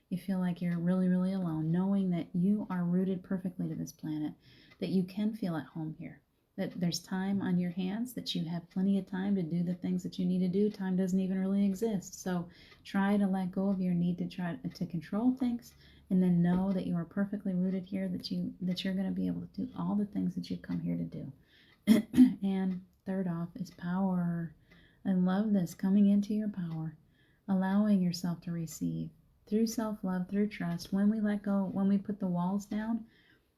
you feel like you're really, really alone, knowing that you are rooted perfectly to this planet, that you can feel at home here, that there's time on your hands, that you have plenty of time to do the things that you need to do. Time doesn't even really exist. So try to let go of your need to try to control things, and then know that you are perfectly rooted here, that you're going to be able to do all the things that you've come here to do. And third off is power. I love this, coming into your power, allowing yourself to receive through self-love, through trust. When we let go, when we put the walls down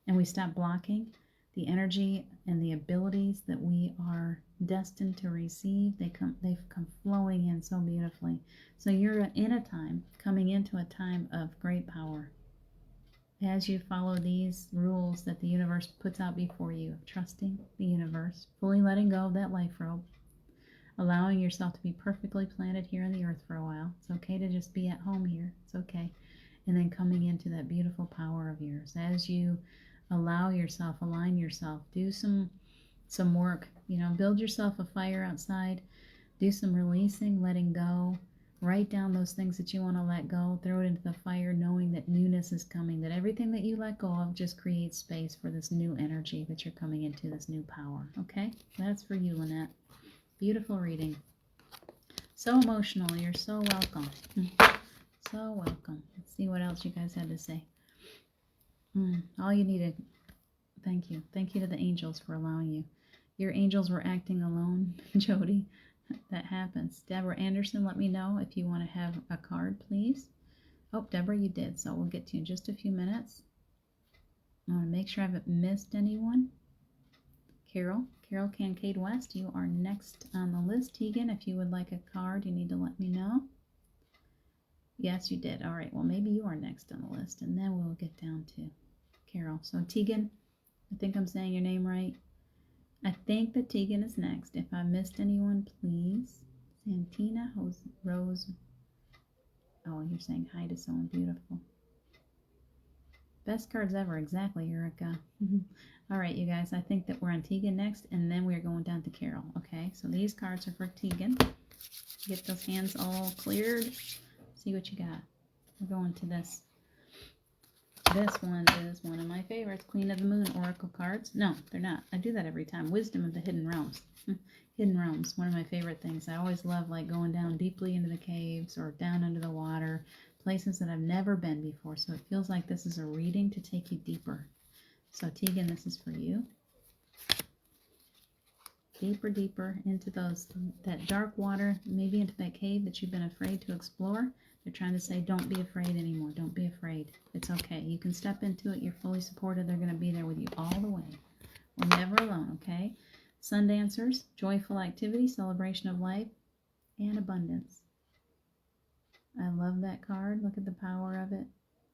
and we stop blocking the energy and the abilities that we are destined to receive, they've come flowing in so beautifully. So you're coming into a time of great power. As you follow these rules that the universe puts out before you, of trusting the universe, fully letting go of that life robe, allowing yourself to be perfectly planted here on the earth for a while. It's okay to just be at home here. It's okay. And then coming into that beautiful power of yours. As you allow yourself, align yourself, do some work, build yourself a fire outside, do some releasing, letting go. Write down those things that you want to let go, throw it into the fire, knowing that newness is coming, that everything that you let go of just creates space for this new energy that you're coming into, this new power. Okay? That's for you, Lynette. Beautiful reading. So emotional. You're so welcome. So welcome. Let's see what else you guys had to say. All you needed. Thank you. Thank you to the angels for allowing you. Your angels were acting alone, Jody. That happens. Deborah Anderson, let me know if you want to have a card, please. Oh, Deborah, you did. So we'll get to you in just a few minutes. I want to make sure I haven't missed anyone. Carol Kincaid West, you are next on the list. Tegan, if you would like a card, you need to let me know. Yes, you did. All right. Well, maybe you are next on the list, and then we'll get down to Carol. So Tegan, I think I'm saying your name right. I think that Tegan is next. If I missed anyone, please. Santina Rose. Oh, you're saying hi to someone beautiful. Best cards ever. Exactly, Erica. All right, you guys. I think that we're on Tegan next, and then we're going down to Carol. Okay, so these cards are for Tegan. Get those hands all cleared. See what you got. We're going to this. This one is one of my favorites, Queen of the Moon Oracle cards. No, they're not. I do that every time. Wisdom of the Hidden Realms. Hidden Realms, one of my favorite things. I always love like going down deeply into the caves or down under the water, places that I've never been before. So it feels like this is a reading to take you deeper. So Tegan, this is for you. Deeper, deeper into that dark water, maybe into that cave that you've been afraid to explore. They're trying to say, don't be afraid anymore. Don't be afraid. It's okay. You can step into it. You're fully supported. They're going to be there with you all the way. We're never alone, okay? Sun Dancers, joyful activity, celebration of life, and abundance. I love that card. Look at the power of it.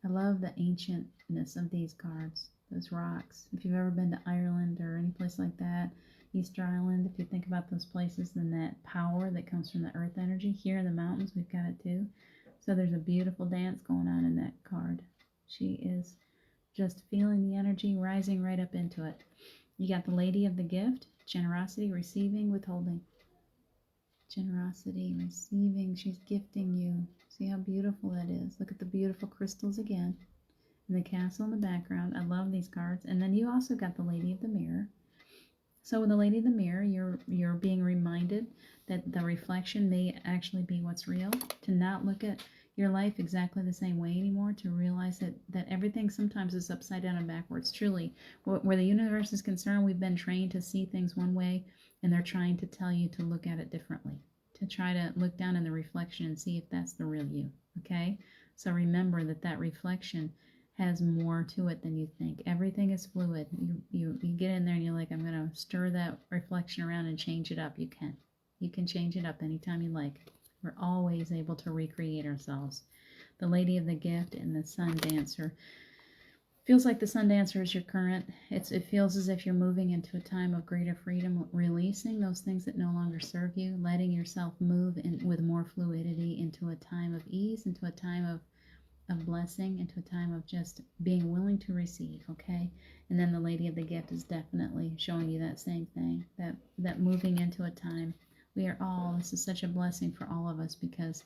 I love the ancientness of these cards, those rocks. If you've ever been to Ireland or any place like that, Easter Island, if you think about those places, then that power that comes from the earth energy. Here in the mountains, we've got it too. So there's a beautiful dance going on in that card. She is just feeling the energy, rising right up into it. You got the Lady of the Gift, generosity, receiving, withholding. Generosity, receiving, she's gifting you. See how beautiful that is. Look at the beautiful crystals again. And the castle in the background. I love these cards. And then you also got the Lady of the Mirror. So with the Lady of the Mirror, you're being reminded that the reflection may actually be what's real. To not look at your life exactly the same way anymore, to realize that everything sometimes is upside down and backwards. Truly, where the universe is concerned, we've been trained to see things one way, and they're trying to tell you to look at it differently, to try to look down in the reflection and see if that's the real you, okay? So remember that reflection has more to it than you think. Everything is fluid. You get in there and you're like, I'm going to stir that reflection around and change it up. You can. You can change it up anytime you like. We're always able to recreate ourselves. The Lady of the Gift and the Sun Dancer. Feels like the Sun Dancer is your current. It feels as if you're moving into a time of greater freedom, releasing those things that no longer serve you, letting yourself move with more fluidity into a time of ease, into a time of blessing, into a time of just being willing to receive, okay? And then the Lady of the Gift is definitely showing you that same thing, that moving into a time. This is such a blessing for all of us, because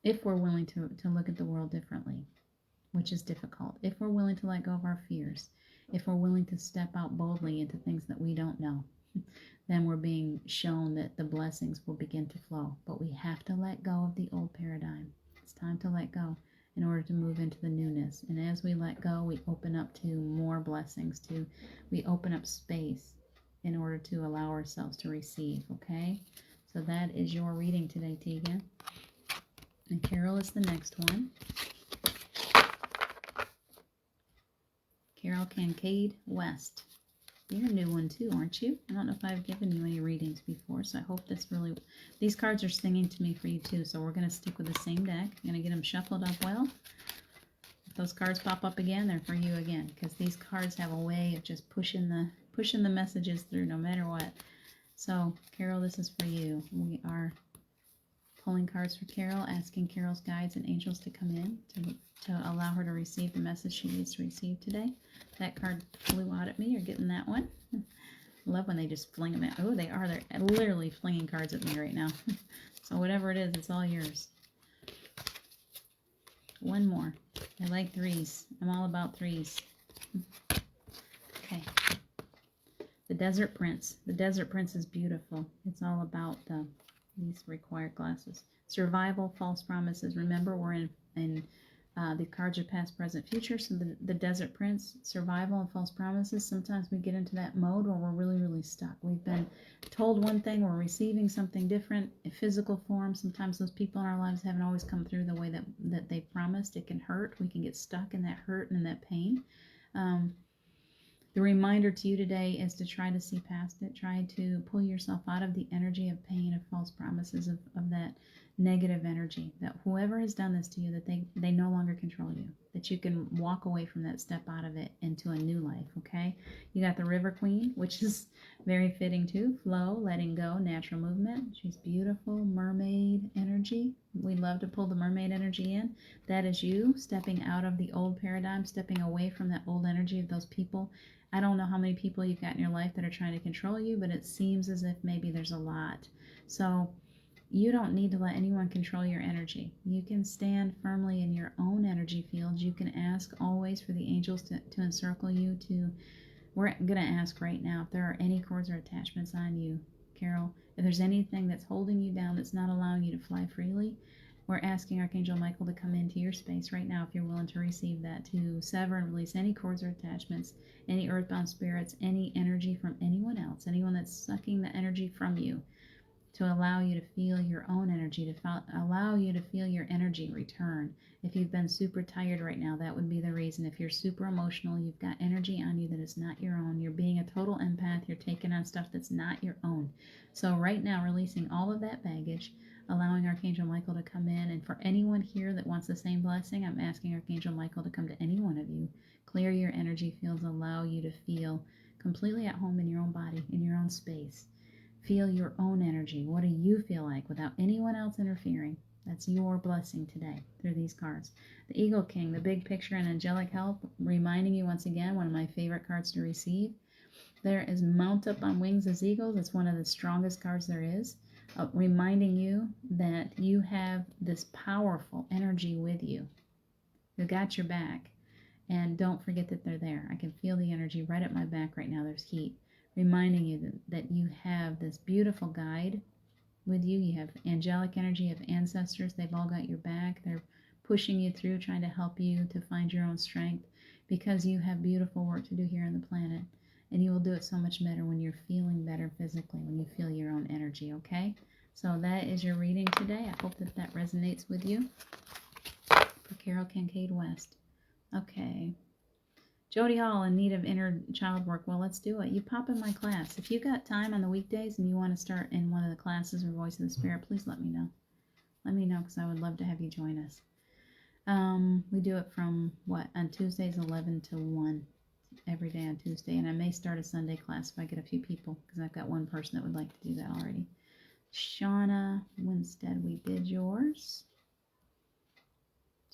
if we're willing to look at the world differently, which is difficult. If we're willing to let go of our fears, if we're willing to step out boldly into things that we don't know, then we're being shown that the blessings will begin to flow. But we have to let go of the old paradigm. It's time to let go in order to move into the newness. And as we let go, we open up to more blessings, we open up space in order to allow ourselves to receive, okay? So that is your reading today, Tegan. And Carol is the next one. Carol Kincaid West. You're a new one too, aren't you? I don't know if I've given you any readings before, so I hope these cards are singing to me for you too, so we're going to stick with the same deck. I'm going to get them shuffled up well. If those cards pop up again, they're for you again, because these cards have a way of just pushing the messages through no matter what. So, Carol, this is for you. We are pulling cards for Carol, asking Carol's guides and angels to come in to allow her to receive the message she needs to receive today. That card flew out at me. You're getting that one. Love when they just fling them at. Oh, they're literally flinging cards at me right now. So whatever it is, it's all yours. One more. I like threes. I'm all about threes. Okay. The Desert Prince. The Desert Prince is beautiful. It's all about these required glasses. Survival, false promises. Remember, we're in the cards are past, present, future. So the Desert Prince, survival and false promises. Sometimes we get into that mode where we're really, really stuck. We've been told one thing, we're receiving something different in physical form. Sometimes those people in our lives haven't always come through the way that they promised. It can hurt. We can get stuck in that hurt and in that pain. The reminder to you today is to try to see past it. Try to pull yourself out of the energy of pain, of false promises, of that negative energy. That whoever has done this to you, that they no longer control you. That you can walk away from that, step out of it into a new life, okay? You got the River Queen, which is very fitting too. Flow, letting go, natural movement. She's beautiful, mermaid energy. We love to pull the mermaid energy in. That is you stepping out of the old paradigm, stepping away from that old energy of those people. I don't know how many people you've got in your life that are trying to control you, but it seems as if maybe there's a lot. So you don't need to let anyone control your energy. You can stand firmly in your own energy fields. You can ask always for the angels to encircle you. We're going to ask right now if there are any cords or attachments on you, Carol. If there's anything that's holding you down, that's not allowing you to fly freely, we're asking Archangel Michael to come into your space right now if you're willing to receive that, to sever and release any cords or attachments, any earthbound spirits, any energy from anyone else, anyone that's sucking the energy from you, to allow you to feel your own energy, to allow you to feel your energy return. If you've been super tired right now, that would be the reason. If you're super emotional, you've got energy on you that is not your own. You're being a total empath. You're taking on stuff that's not your own. So right now, releasing all of that baggage, allowing Archangel Michael to come in. And for anyone here that wants the same blessing, I'm asking Archangel Michael to come to any one of you. Clear your energy fields. Allow you to feel completely at home in your own body, in your own space. Feel your own energy. What do you feel like without anyone else interfering? That's your blessing today through these cards. The Eagle King, the big picture and angelic help, reminding you once again, one of my favorite cards to receive. There is Mount Up on Wings as Eagles. It's one of the strongest cards there is. Reminding you that you have this powerful energy with you. They've got your back. And don't forget that they're there. I can feel the energy right at my back right now. There's heat. Reminding you that you have this beautiful guide with you. You have angelic energy, you have ancestors. They've all got your back. They're pushing you through, trying to help you to find your own strength, because you have beautiful work to do here on the planet. And you will do it so much better when you're feeling better physically, when you feel your own energy, okay? So that is your reading today. I hope that resonates with you. For Carol Kincaid West. Okay. Jody Hall, in need of inner child work. Well, let's do it. You pop in my class. If you got time on the weekdays and you want to start in one of the classes or Voice of the Spirit, please let me know. Let me know, because I would love to have you join us. We do it from, on Tuesdays, 11 to 1. Every day on Tuesday. And I may start a Sunday class if I get a few people, because I've got one person that would like to do that already. Shauna Winstead, we did yours.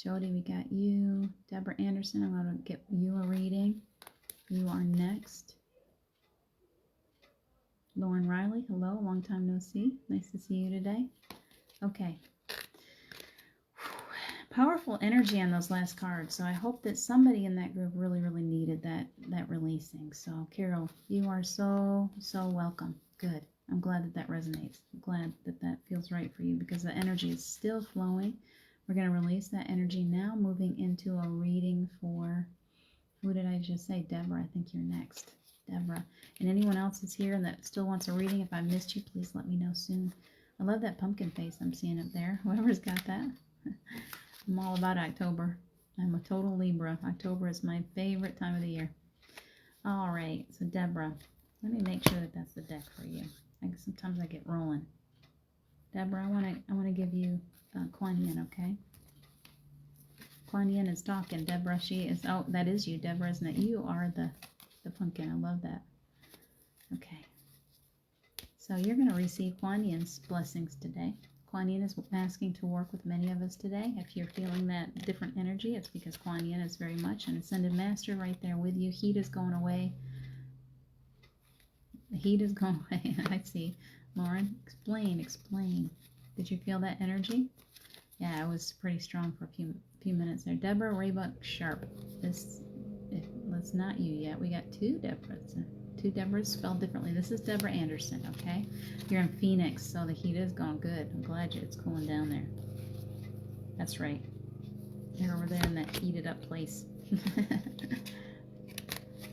Jody, we got you. Deborah Anderson, I'm going to get you a reading. You are next. Lauren Riley, hello, long time no see. Nice to see you today. Okay. powerful energy on those last cards. So I hope that somebody in that group really, really needed that releasing. So Carol, you are so, so welcome. Good. I'm glad that that resonates. I'm glad that that feels right for you because the energy is still flowing. We're going to release that energy now, moving into a reading for, who did I just say? Deborah, I think you're next. Deborah. And anyone else is here and that still wants a reading, if I missed you, please let me know soon. I love that pumpkin face I'm seeing up there. Whoever's got that. I'm all about October. I'm a total Libra. October is my favorite time of the year. All right, so Deborah, let me make sure that that's the deck for you. Sometimes I get rolling. Deborah, I want to give you Kuan Yin, okay? Kuan Yin is talking. Deborah, she is. Oh, that is you, Deborah, isn't it? You are the pumpkin. I love that. Okay. So you're going to receive Kuan Yin's blessings today. Kuan Yin is asking to work with many of us today. If you're feeling that different energy, it's because Kuan Yin is very much an ascended master right there with you. Heat is going away. The heat is going away. I see. Lauren, explain. Did you feel that energy? Yeah, it was pretty strong for a few minutes there. Deborah Raybuck Sharp. That's not you yet. We got two Deborahs. Two Deborahs spelled differently. This is Deborah Anderson, okay? You're in Phoenix, so the heat is going good. I'm glad it's cooling down there. That's right. You're over there in that heated up place.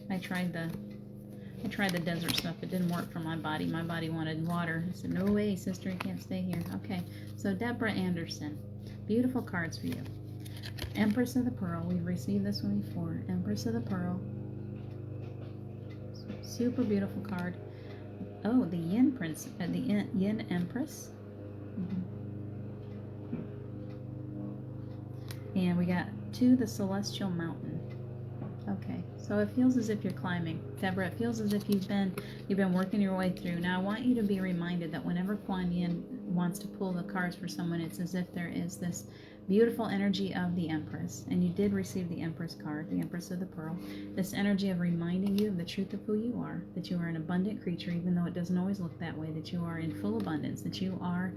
I tried the desert stuff. It didn't work for my body. My body wanted water. I said, no way, sister, you can't stay here. Okay, so Deborah Anderson. Beautiful cards for you. Empress of the Pearl. We've received this one before. Empress of the Pearl. Super beautiful card. Oh, the Yin Prince. The Yin Empress. And we got to the Celestial Mountain. Okay, so it feels as if you're climbing. Deborah, it feels as if you've been working your way through. Now, I want you to be reminded that whenever Kuan Yin wants to pull the cards for someone, it's as if there is this beautiful energy of the Empress. And you did receive the Empress card, the Empress of the Pearl. This energy of reminding you of the truth of who you are, that you are an abundant creature, even though it doesn't always look that way, that you are in full abundance, that you are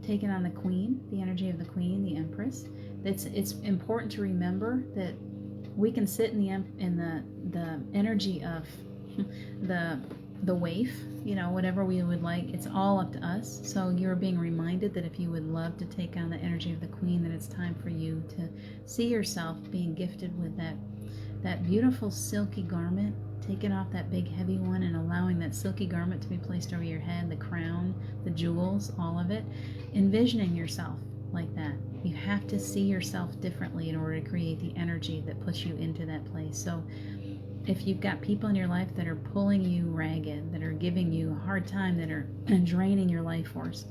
taking on the Queen, the energy of the Queen, the Empress. It's important to remember that we can sit in the energy of the waif, whatever we would like. It's all up to us. So you're being reminded that if you would love to take on the energy of the Queen, that it's time for you to see yourself being gifted with that beautiful silky garment, taking off that big heavy one and allowing that silky garment to be placed over your head, the crown, the jewels, all of it, envisioning yourself like that. You have to see yourself differently in order to create the energy that puts you into that place. So if you've got people in your life that are pulling you ragged, that are giving you a hard time, that are draining your life force,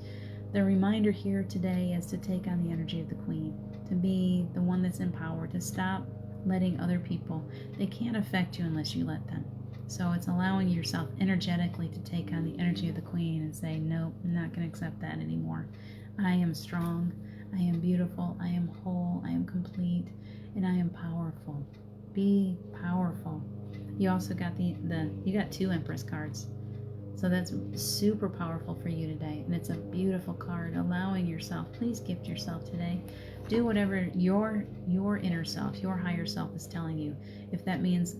the reminder here today is to take on the energy of the Queen, to be the one that's in power, to stop letting other people, they can't affect you unless you let them. So it's allowing yourself energetically to take on the energy of the Queen and say, nope, I'm not going to accept that anymore. I am strong, I am beautiful, I am whole, I am complete, and I am powerful. Be powerful. You also got you got two Empress cards. So that's super powerful for you today. And it's a beautiful card, allowing yourself, please gift yourself today. Do whatever your inner self, your higher self is telling you. If that means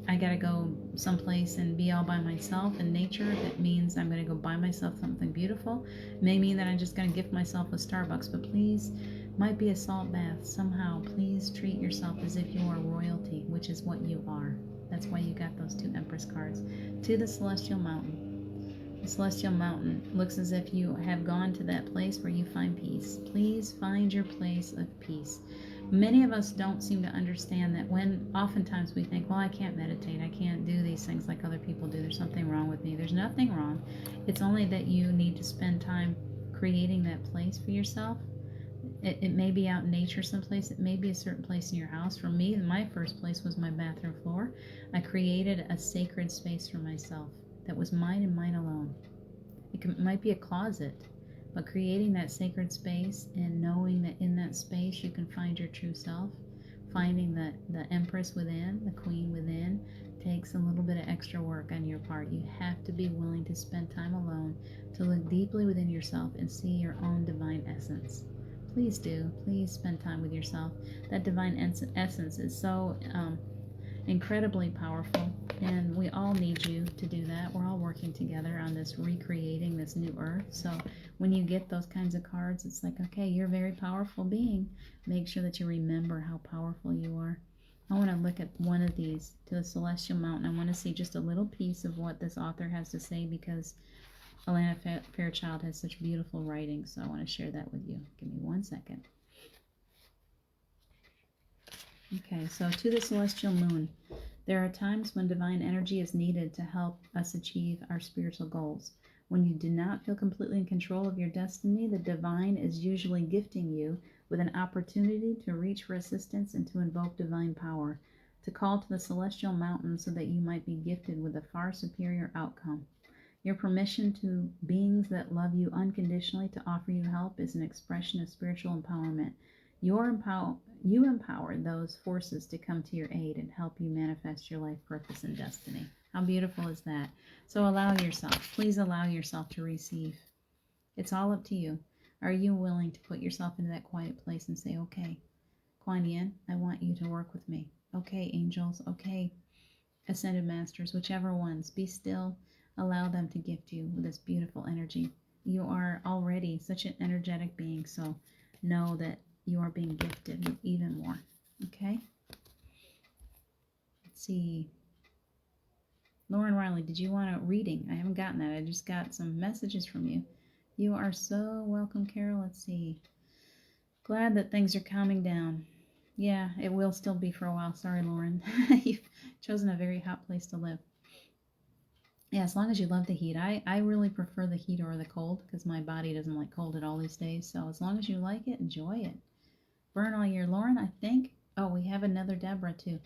I gotta go someplace and be all by myself in nature, if it means I'm gonna go buy myself something beautiful, it may mean that I'm just gonna gift myself a Starbucks, but please, might be a salt bath. Somehow, please treat yourself as if you are royalty, which is what you are. That's why you got those two Empress cards. To the Celestial Mountain. The Celestial Mountain looks as if you have gone to that place where you find peace. Please find your place of peace. Many of us don't seem to understand that when oftentimes we think, well, I can't meditate, I can't do these things like other people do, there's something wrong with me. There's nothing wrong. It's only that you need to spend time creating that place for yourself. It may be out in nature someplace. It may be a certain place in your house. For me, my first place was my bathroom floor. I created a sacred space for myself that was mine and mine alone. It might be a closet, but creating that sacred space and knowing that in that space you can find your true self, finding the Empress within, the Queen within, takes a little bit of extra work on your part. You have to be willing to spend time alone to look deeply within yourself and see your own divine essence. please do. Please spend time with yourself. That divine essence is so incredibly powerful, and we all need you to do that. We're all working together on this, recreating this new earth. So when you get those kinds of cards, it's like, okay, you're a very powerful being. Make sure that you remember how powerful you are. I want to look at one of these, to the Celestial Mountain. I want to see just a little piece of what this author has to say, because Alana Fairchild has such beautiful writing, so I want to share that with you. Give me 1 second. Okay, so to the Celestial Moon. There are times when divine energy is needed to help us achieve our spiritual goals. When you do not feel completely in control of your destiny, the divine is usually gifting you with an opportunity to reach for assistance and to invoke divine power, to call to the celestial mountain so that you might be gifted with a far superior outcome. Your permission to beings that love you unconditionally to offer you help is an expression of spiritual empowerment. You empower those forces to come to your aid and help you manifest your life purpose and destiny. How beautiful is that? So allow yourself, please allow yourself to receive. It's all up to you. Are you willing to put yourself into that quiet place and say, okay, Kuan Yin, I want you to work with me. Okay, angels, okay, ascended masters, whichever ones, be still. Allow them to gift you with this beautiful energy. You are already such an energetic being, so know that you are being gifted with even more. Okay? Let's see. Lauren Riley, did you want a reading? I haven't gotten that. I just got some messages from you. You are so welcome, Carol. Let's see. Glad that things are calming down. Yeah, it will still be for a while. Sorry, Lauren. You've chosen a very hot place to live. Yeah, as long as you love the heat. I really prefer the heat over the cold because my body doesn't like cold at all these days. So as long as you like it, enjoy it. Burn all year. Lauren, I think, oh, we have another Deborah too.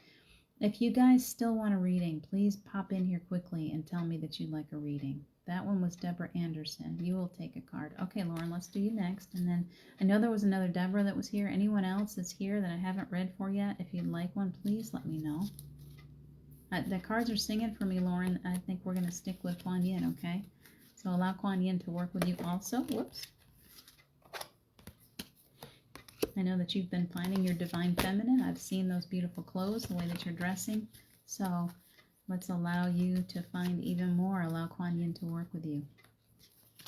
If you guys still want a reading, please pop in here quickly and tell me that you'd like a reading. That one was Deborah Anderson. You will take a card. Okay, Lauren, let's do you next. And then I know there was another Deborah that was here. Anyone else that's here that I haven't read for yet, if you'd like one, please let me know. The cards are singing for me, Lauren. I think we're going to stick with Kuan Yin, okay? So allow Kuan Yin to work with you also. Whoops. I know that you've been finding your divine feminine. I've seen those beautiful clothes, the way that you're dressing. So let's allow you to find even more. Allow Kuan Yin to work with you.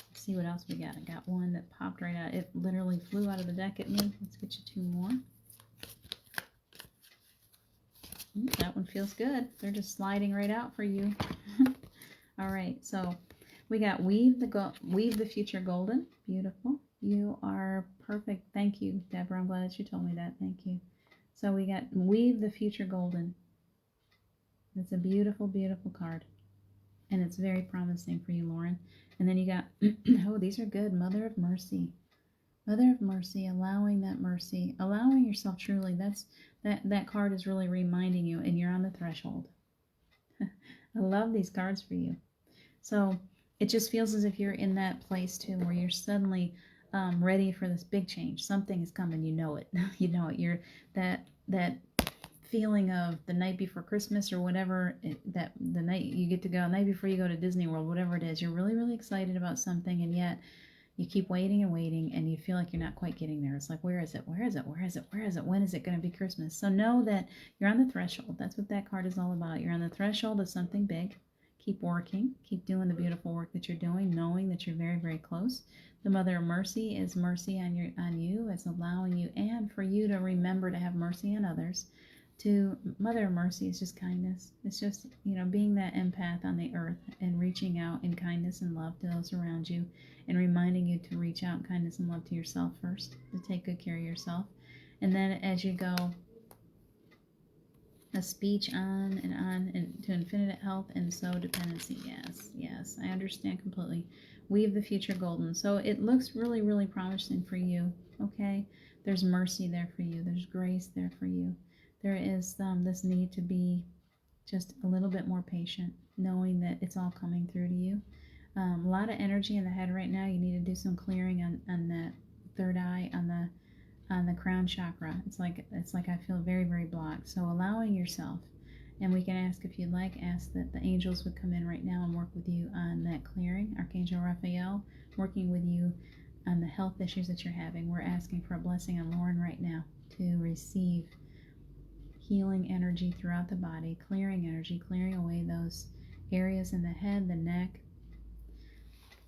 Let's see what else we got. I got one that popped right out. It literally flew out of the deck at me. Let's get you two more. That one feels good. They're just sliding right out for you. All right, so we got Weave the Future Golden. Beautiful. You are perfect. Thank you, Deborah. I'm glad that you told me that. Thank you. So we got Weave the Future Golden. It's a beautiful, beautiful card. And it's very promising for you, Lauren. And then you got, oh, these are good. Mother of Mercy. Mother of Mercy, allowing that mercy, allowing yourself truly. That card is really reminding you, and you're on the threshold. I love these cards for you. So it just feels as if you're in that place too, where you're suddenly ready for this big change. Something is coming. You know it. You know it. You're that feeling of the night before Christmas or whatever. The night you get to go, the night before you go to Disney World, whatever it is. You're really, really excited about something, and yet you keep waiting and waiting, and you feel like you're not quite getting there. It's like, where is it? Where is it? Where is it? Where is it? When is it going to be Christmas? So know that you're on the threshold. That's what that card is all about. You're on the threshold of something big. Keep working. Keep doing the beautiful work that you're doing, knowing that you're very, very close. The Mother of Mercy is mercy on you. It's allowing you, and for you to remember to have mercy on others. Mother of Mercy is just kindness. It's just, being that empath on the earth and reaching out in kindness and love to those around you, and reminding you to reach out in kindness and love to yourself first, to take good care of yourself. And then as you go, a speech on and to infinite health and so dependency. Yes, I understand completely. Weave the Future Golden. So it looks really, really promising for you, okay? There's mercy there for you. There's grace there for you. There is this need to be just a little bit more patient, knowing that it's all coming through to you. A lot of energy in the head right now. You need to do some clearing on that third eye, on the crown chakra. It's like I feel very, very blocked. So allowing yourself, and we can ask, if you'd like, ask that the angels would come in right now and work with you on that clearing. Archangel Raphael working with you on the health issues that you're having. We're asking for a blessing on Lauren right now to receive healing energy throughout the body, clearing energy, clearing away those areas in the head, the neck,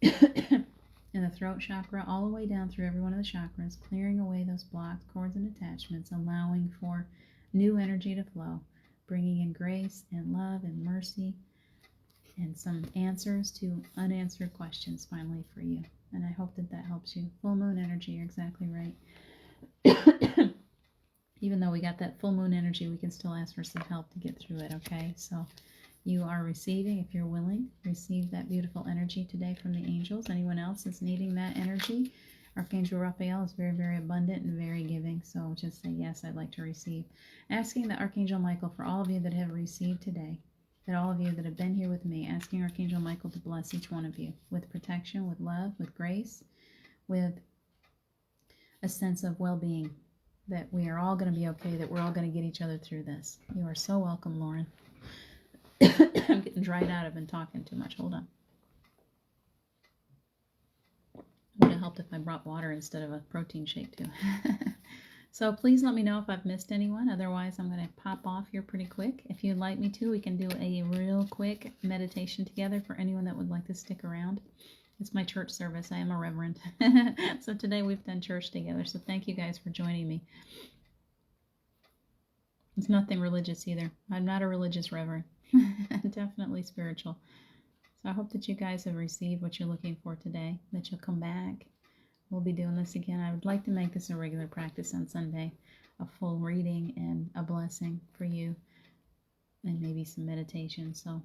and the throat chakra, all the way down through every one of the chakras, clearing away those blocks, cords, and attachments, allowing for new energy to flow, bringing in grace and love and mercy and some answers to unanswered questions finally for you. And I hope that that helps you. Full moon energy, you're exactly right. Even though we got that full moon energy, we can still ask for some help to get through it, okay? So you are receiving, if you're willing, receive that beautiful energy today from the angels. Anyone else is needing that energy? Archangel Raphael is very, very abundant and very giving. So just say, yes, I'd like to receive. Asking the Archangel Michael for all of you that have received today, that all of you that have been here with me, asking Archangel Michael to bless each one of you with protection, with love, with grace, with a sense of well-being, that we are all going to be okay, that we're all going to get each other through this. You are so welcome, Lauren. I'm getting dried out. I've been talking too much. Hold on. Would have helped if I brought water instead of a protein shake too. So please let me know if I've missed anyone. Otherwise, I'm going to pop off here pretty quick. If you'd like me to, we can do a real quick meditation together for anyone that would like to stick around. It's my church service. I am a reverend. So today we've done church together. So thank you guys for joining me. It's nothing religious either. I'm not a religious reverend. Definitely spiritual. So I hope that you guys have received what you're looking for today, that you'll come back. We'll be doing this again. I would like to make this a regular practice on Sunday, a full reading and a blessing for you, and maybe some meditation. So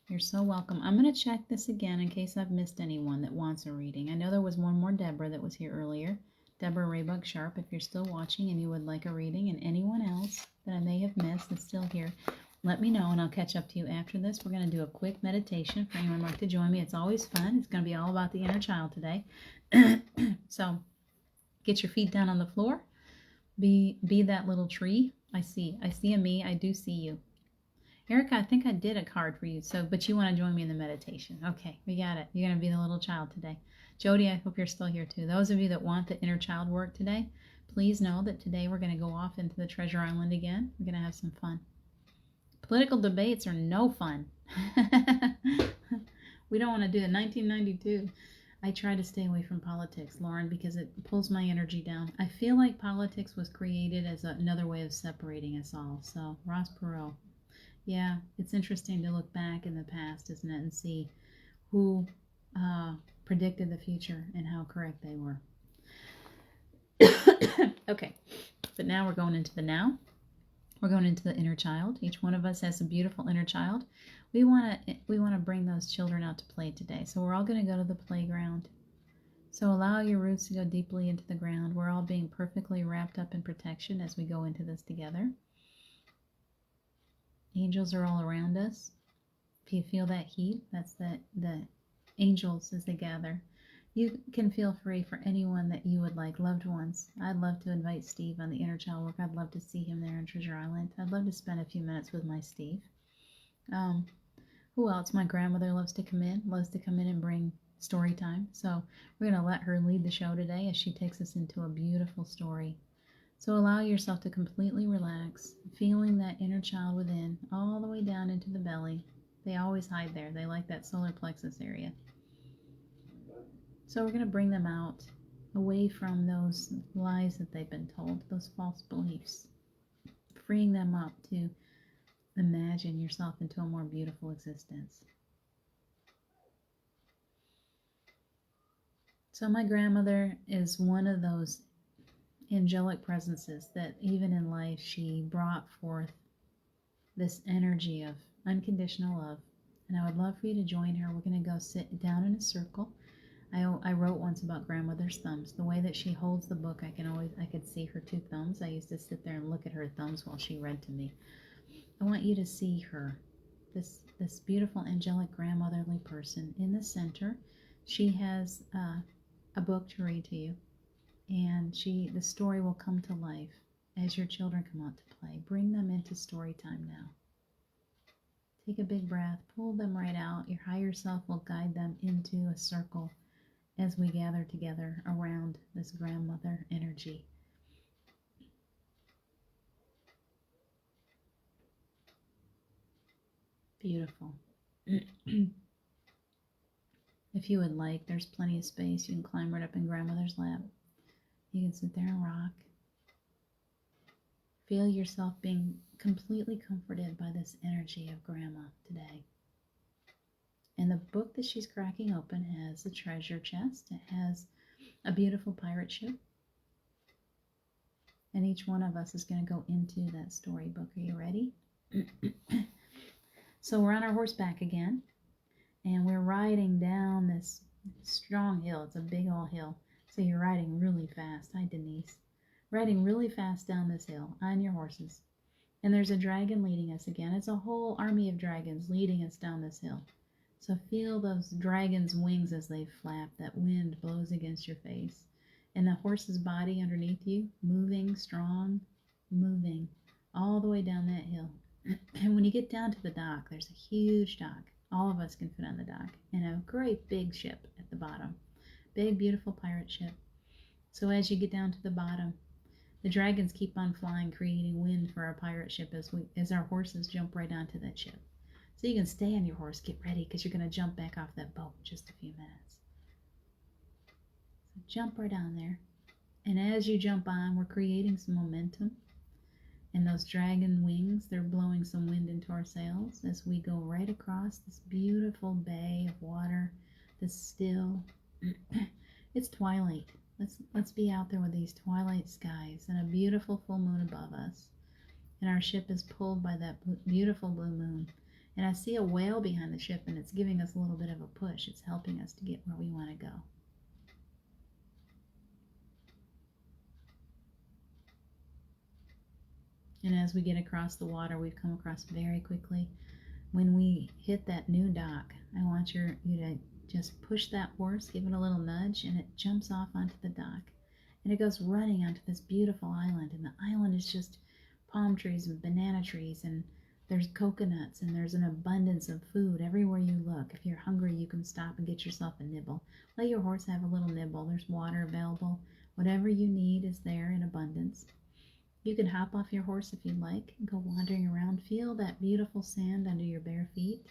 you're so welcome. I'm going to check this again in case I've missed anyone that wants a reading. I know there was one more Deborah that was here earlier. Deborah Raybug Sharp, if you're still watching and you would like a reading, and anyone else that I may have missed that's still here, let me know and I'll catch up to you after this. We're going to do a quick meditation for anyone who would like to join me. It's always fun. It's going to be all about the inner child today. So get your feet down on the floor. Be that little tree. I see a me. I do see you. Erica, I think I did a card for you. But you want to join me in the meditation. Okay, we got it. You're going to be the little child today. Jody, I hope you're still here too. Those of you that want the inner child work today, please know that today we're going to go off into the treasure island again. We're going to have some fun. Political debates are no fun. We don't want to do it. 1992. I try to stay away from politics, Lauren, because it pulls my energy down. I feel like politics was created as another way of separating us all. So, Ross Perot. Yeah, it's interesting to look back in the past, isn't it, and see who predicted the future and how correct they were. Okay, but now we're going into the now. We're going into the inner child. Each one of us has a beautiful inner child. We want to bring those children out to play today. So we're all going to go to the playground. So allow your roots to go deeply into the ground. We're all being perfectly wrapped up in protection as we go into this together. Angels are all around us. If you feel that heat, that's the angels as they gather. You can feel free for anyone that you would like, loved ones. I'd love to invite Steve on the inner child work. I'd love to see him there in Treasure Island. I'd love to spend a few minutes with my Steve. Who else? My grandmother loves to come in and bring story time. So we're going to let her lead the show today as she takes us into a beautiful story. So allow yourself to completely relax, feeling that inner child within, all the way down into the belly. They always hide there. They like that solar plexus area. So we're going to bring them out, away from those lies that they've been told, those false beliefs, freeing them up to imagine yourself into a more beautiful existence. So my grandmother is one of those angelic presences that even in life she brought forth this energy of unconditional love. And I would love for you to join her. We're going to go sit down in a circle. I wrote once about grandmother's thumbs. The way that she holds the book, I could see her two thumbs. I used to sit there and look at her thumbs while she read to me. I want you to see her, this beautiful angelic grandmotherly person. In the center, she has a book to read to you, and the story will come to life as your children come out to play. Bring them into story time now. Take a big breath, pull them right out. Your higher self will guide them into a circle as we gather together around this grandmother energy. Beautiful. If you would like, there's plenty of space. You can climb right up in grandmother's lap. You can sit there and rock. Feel yourself being completely comforted by this energy of grandma today. And the book that she's cracking open has a treasure chest. It has a beautiful pirate ship. And each one of us is going to go into that storybook. Are you ready? So we're on our horseback again. And we're riding down this strong hill. It's a big old hill. So you're riding really fast. Hi, Denise. Riding really fast down this hill on your horses. And there's a dragon leading us again. It's a whole army of dragons leading us down this hill. So feel those dragons' wings as they flap. That wind blows against your face. And the horse's body underneath you, moving, strong, moving all the way down that hill. And when you get down to the dock, there's a huge dock. All of us can fit on the dock. And a great big ship at the bottom. Big, beautiful pirate ship. So as you get down to the bottom, the dragons keep on flying, creating wind for our pirate ship as our horses jump right onto that ship. So you can stay on your horse, get ready, because you're going to jump back off that boat in just a few minutes. So jump right on there. And as you jump on, we're creating some momentum. And those dragon wings, they're blowing some wind into our sails as we go right across this beautiful bay of water, this still. It's twilight. Let's be out there with these twilight skies and a beautiful full moon above us. And our ship is pulled by that beautiful blue moon. And I see a whale behind the ship, and it's giving us a little bit of a push. It's helping us to get where we want to go. And as we get across the water, we've come across very quickly. When we hit that new dock, I want you to just push that horse, give it a little nudge, and it jumps off onto the dock. And it goes running onto this beautiful island. And the island is just palm trees and banana trees, and there's coconuts, and there's an abundance of food everywhere you look. If you're hungry, you can stop and get yourself a nibble. Let your horse have a little nibble. There's water available. Whatever you need is there in abundance. You can hop off your horse if you like and go wandering around. Feel that beautiful sand under your bare feet.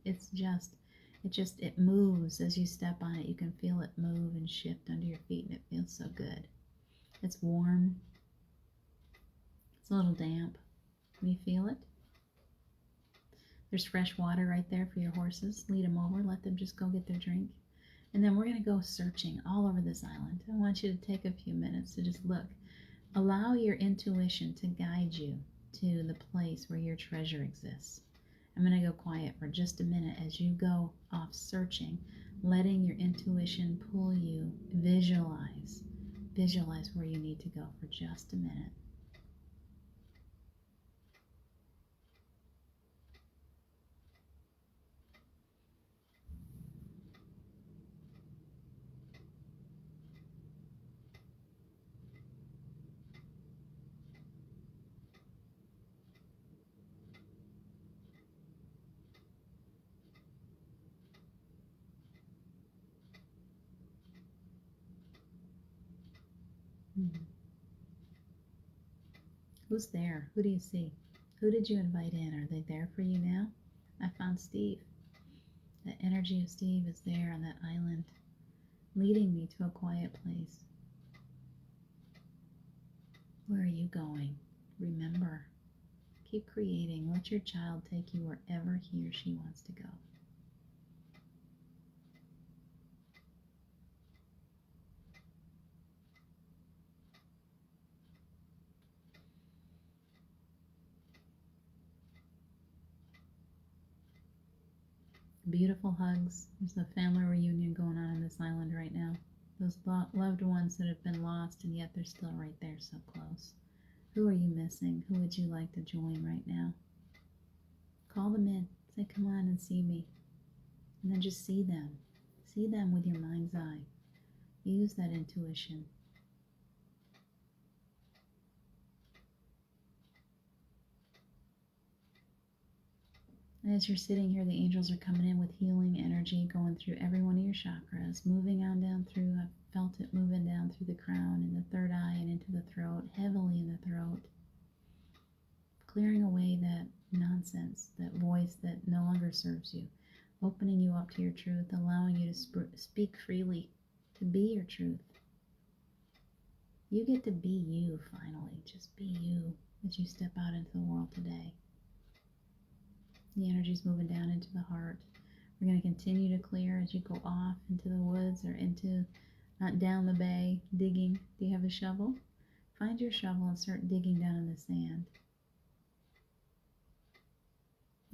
It moves as you step on it. You can feel it move and shift under your feet, and it feels so good. It's warm. It's a little damp. Can you feel it? There's fresh water right there for your horses. Lead them over. Let them just go get their drink. And then we're going to go searching all over this island. I want you to take a few minutes to just look. Allow your intuition to guide you to the place where your treasure exists. I'm going to go quiet for just a minute as you go off searching, letting your intuition pull you. Visualize where you need to go for just a minute. Who's there? Who do you see? Who did you invite in? Are they there for you now? I found Steve. The energy of Steve is there on that island, leading me to a quiet place. Where are you going? Remember, keep creating. Let your child take you wherever he or she wants to go. Beautiful hugs. There's a family reunion going on this island right now. Those loved ones that have been lost, and yet they're still right there so close. Who are you missing? Who would you like to join right now? Call them in. Say, come on and see me. And then just see them. See them with your mind's eye. Use that intuition. And as you're sitting here, the angels are coming in with healing energy, going through every one of your chakras, moving on down through. I felt it moving down through the crown and the third eye and into the throat, heavily in the throat, clearing away that nonsense, that voice that no longer serves you, opening you up to your truth, allowing you to speak freely, to be your truth. You get to be you finally. Just be you as you step out into the world today. The energy's moving down into the heart. We're going to continue to clear as you go off into the woods or into down the bay, digging. Do you have a shovel? Find your shovel and start digging down in the sand.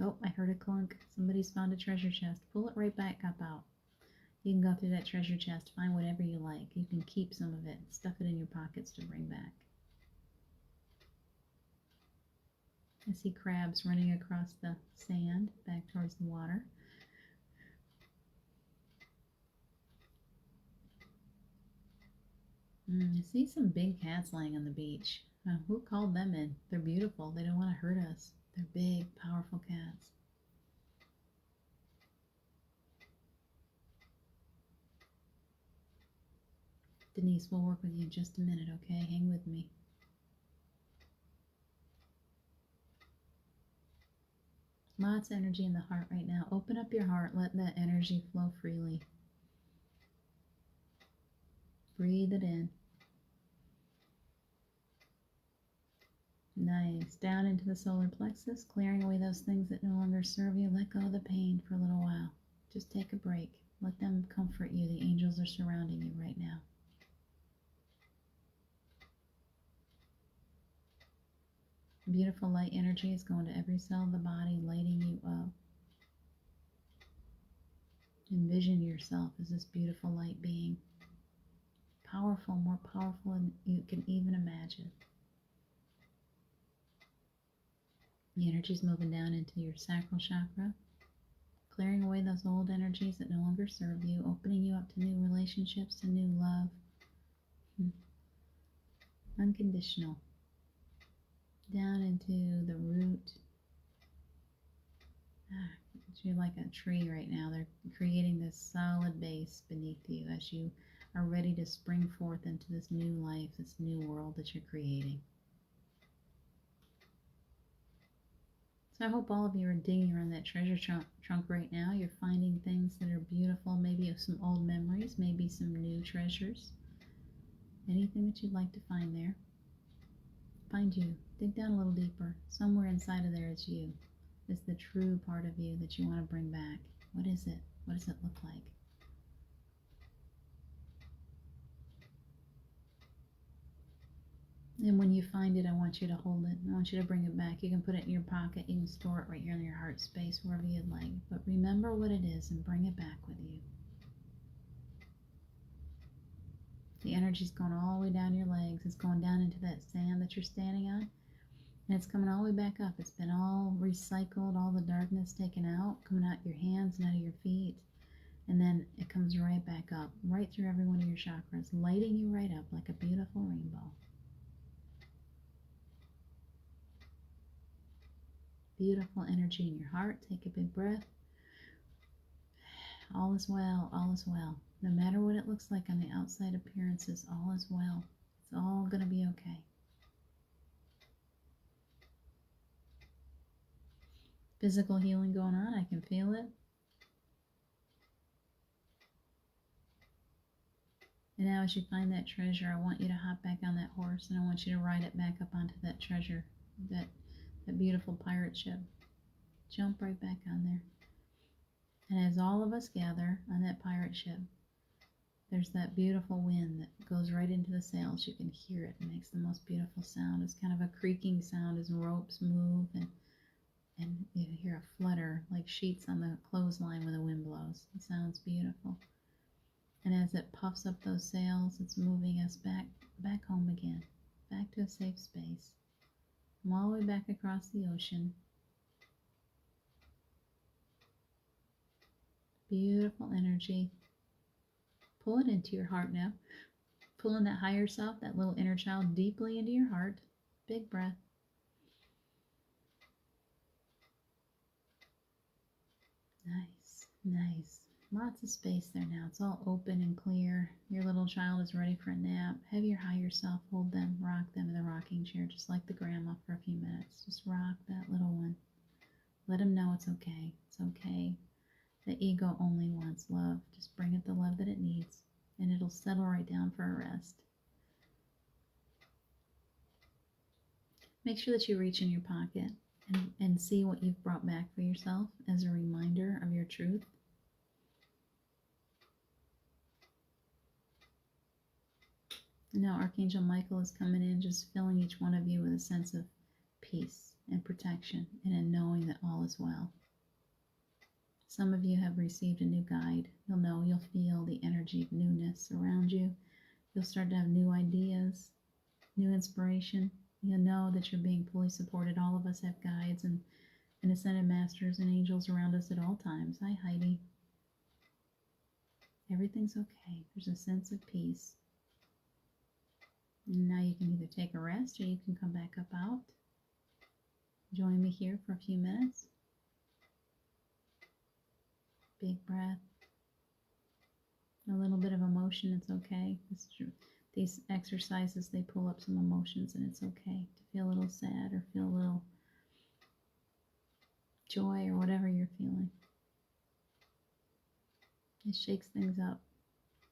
Oh, I heard a clunk. Somebody's found a treasure chest. Pull it right back up out. You can go through that treasure chest, find whatever you like. You can keep some of it, stuff it in your pockets to bring back. I see crabs running across the sand back towards the water. I see some big cats laying on the beach. Who called them in? They're beautiful. They don't want to hurt us. They're big, powerful cats. Denise, we'll work with you in just a minute, okay? Hang with me. Lots of energy in the heart right now. Open up your heart. Let that energy flow freely. Breathe it in. Nice. Down into the solar plexus, clearing away those things that no longer serve you. Let go of the pain for a little while. Just take a break. Let them comfort you. The angels are surrounding you right now. Beautiful light energy is going to every cell of the body, lighting you up. Envision yourself as this beautiful light being. Powerful, more powerful than you can even imagine. The energy is moving down into your sacral chakra, clearing away those old energies that no longer serve you, opening you up to new relationships, to new love. Unconditional. Down into the root. You're like a tree right now. They're creating this solid base beneath you as you are ready to spring forth into this new life, this new world that you're creating. So I hope all of you are digging around that treasure trunk right now. You're finding things that are beautiful, maybe some old memories, maybe some new treasures. Anything that you'd like to find there. Find you. Dig down a little deeper. Somewhere inside of there is you. It's the true part of you that you want to bring back. What is it? What does it look like? And when you find it, I want you to hold it. I want you to bring it back. You can put it in your pocket. You can store it right here in your heart space, wherever you'd like. But remember what it is and bring it back with you. The energy's going all the way down your legs. It's going down into that sand that you're standing on. And it's coming all the way back up. It's been all recycled, all the darkness taken out, coming out your hands and out of your feet. And then it comes right back up, right through every one of your chakras, lighting you right up like a beautiful rainbow. Beautiful energy in your heart. Take a big breath. All is well, all is well. No matter what it looks like on the outside appearances, all is well. It's all going to be okay. Physical healing going on. I can feel it. And now as you find that treasure, I want you to hop back on that horse and I want you to ride it back up onto that treasure, that beautiful pirate ship. Jump right back on there. And as all of us gather on that pirate ship, there's that beautiful wind that goes right into the sails. You can hear it. It makes the most beautiful sound. It's kind of a creaking sound as ropes move and you hear a flutter like sheets on the clothesline when the wind blows. It sounds beautiful. And as it puffs up those sails, it's moving us back home again, back to a safe space. Come all the way back across the ocean. Beautiful energy. Pull it into your heart now. Pulling that higher self, that little inner child, deeply into your heart. Big breath. Nice, nice. Lots of space there now. It's all open and clear. Your little child is ready for a nap. Have your higher self hold them, rock them in the rocking chair, just like the grandma for a few minutes. Just rock that little one. Let them know it's okay. It's okay. The ego only wants love. Just bring it the love that it needs, and it'll settle right down for a rest. Make sure that you reach in your pocket and see what you've brought back for yourself as a reminder of your truth. Now Archangel Michael is coming in, just filling each one of you with a sense of peace and protection and in knowing that all is well. Some of you have received a new guide. You'll feel the energy of newness around you. You'll start to have new ideas, new inspiration. You'll know that you're being fully supported. All of us have guides and ascended masters and angels around us at all times. Hi, Heidi. Everything's okay. There's a sense of peace. And now you can either take a rest or you can come back up out. Join me here for a few minutes. Big breath. A little bit of emotion, it's okay. It's true. These exercises, they pull up some emotions, and it's okay to feel a little sad or feel a little joy or whatever you're feeling. It shakes things up.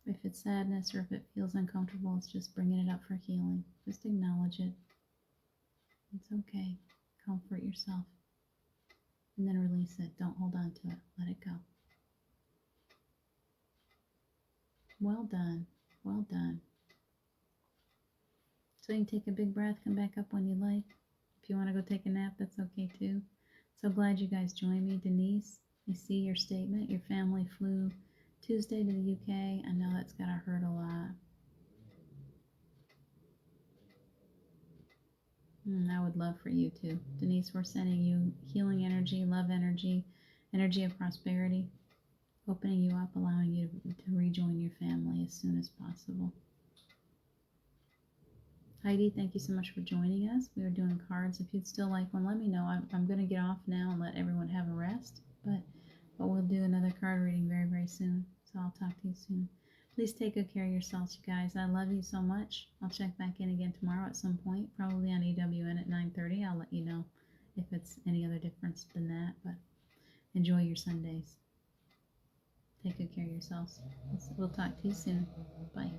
If it's sadness or if it feels uncomfortable, it's just bringing it up for healing. Just acknowledge it. It's okay. Comfort yourself. And then release it. Don't hold on to it. Let it go. Well done. Well done. So you can take a big breath, come back up when you like. If you want to go take a nap, that's okay too. So glad you guys joined me. Denise, I see your statement. Your family flew Tuesday to the UK. I know that's gotta hurt a lot. I would love for you too. Denise, we're sending you healing energy, love energy, energy of prosperity, opening you up, allowing you to rejoin your family as soon as possible. Heidi, thank you so much for joining us. We are doing cards. If you'd still like one, let me know. I'm going to get off now and let everyone have a rest, but we'll do another card reading very, very soon. So I'll talk to you soon. Please take good care of yourselves, you guys. I love you so much. I'll check back in again tomorrow at some point, probably on EWN at 9:30. I'll let you know if it's any other difference than that, but enjoy your Sundays. Take good care of yourselves. We'll talk to you soon. Bye.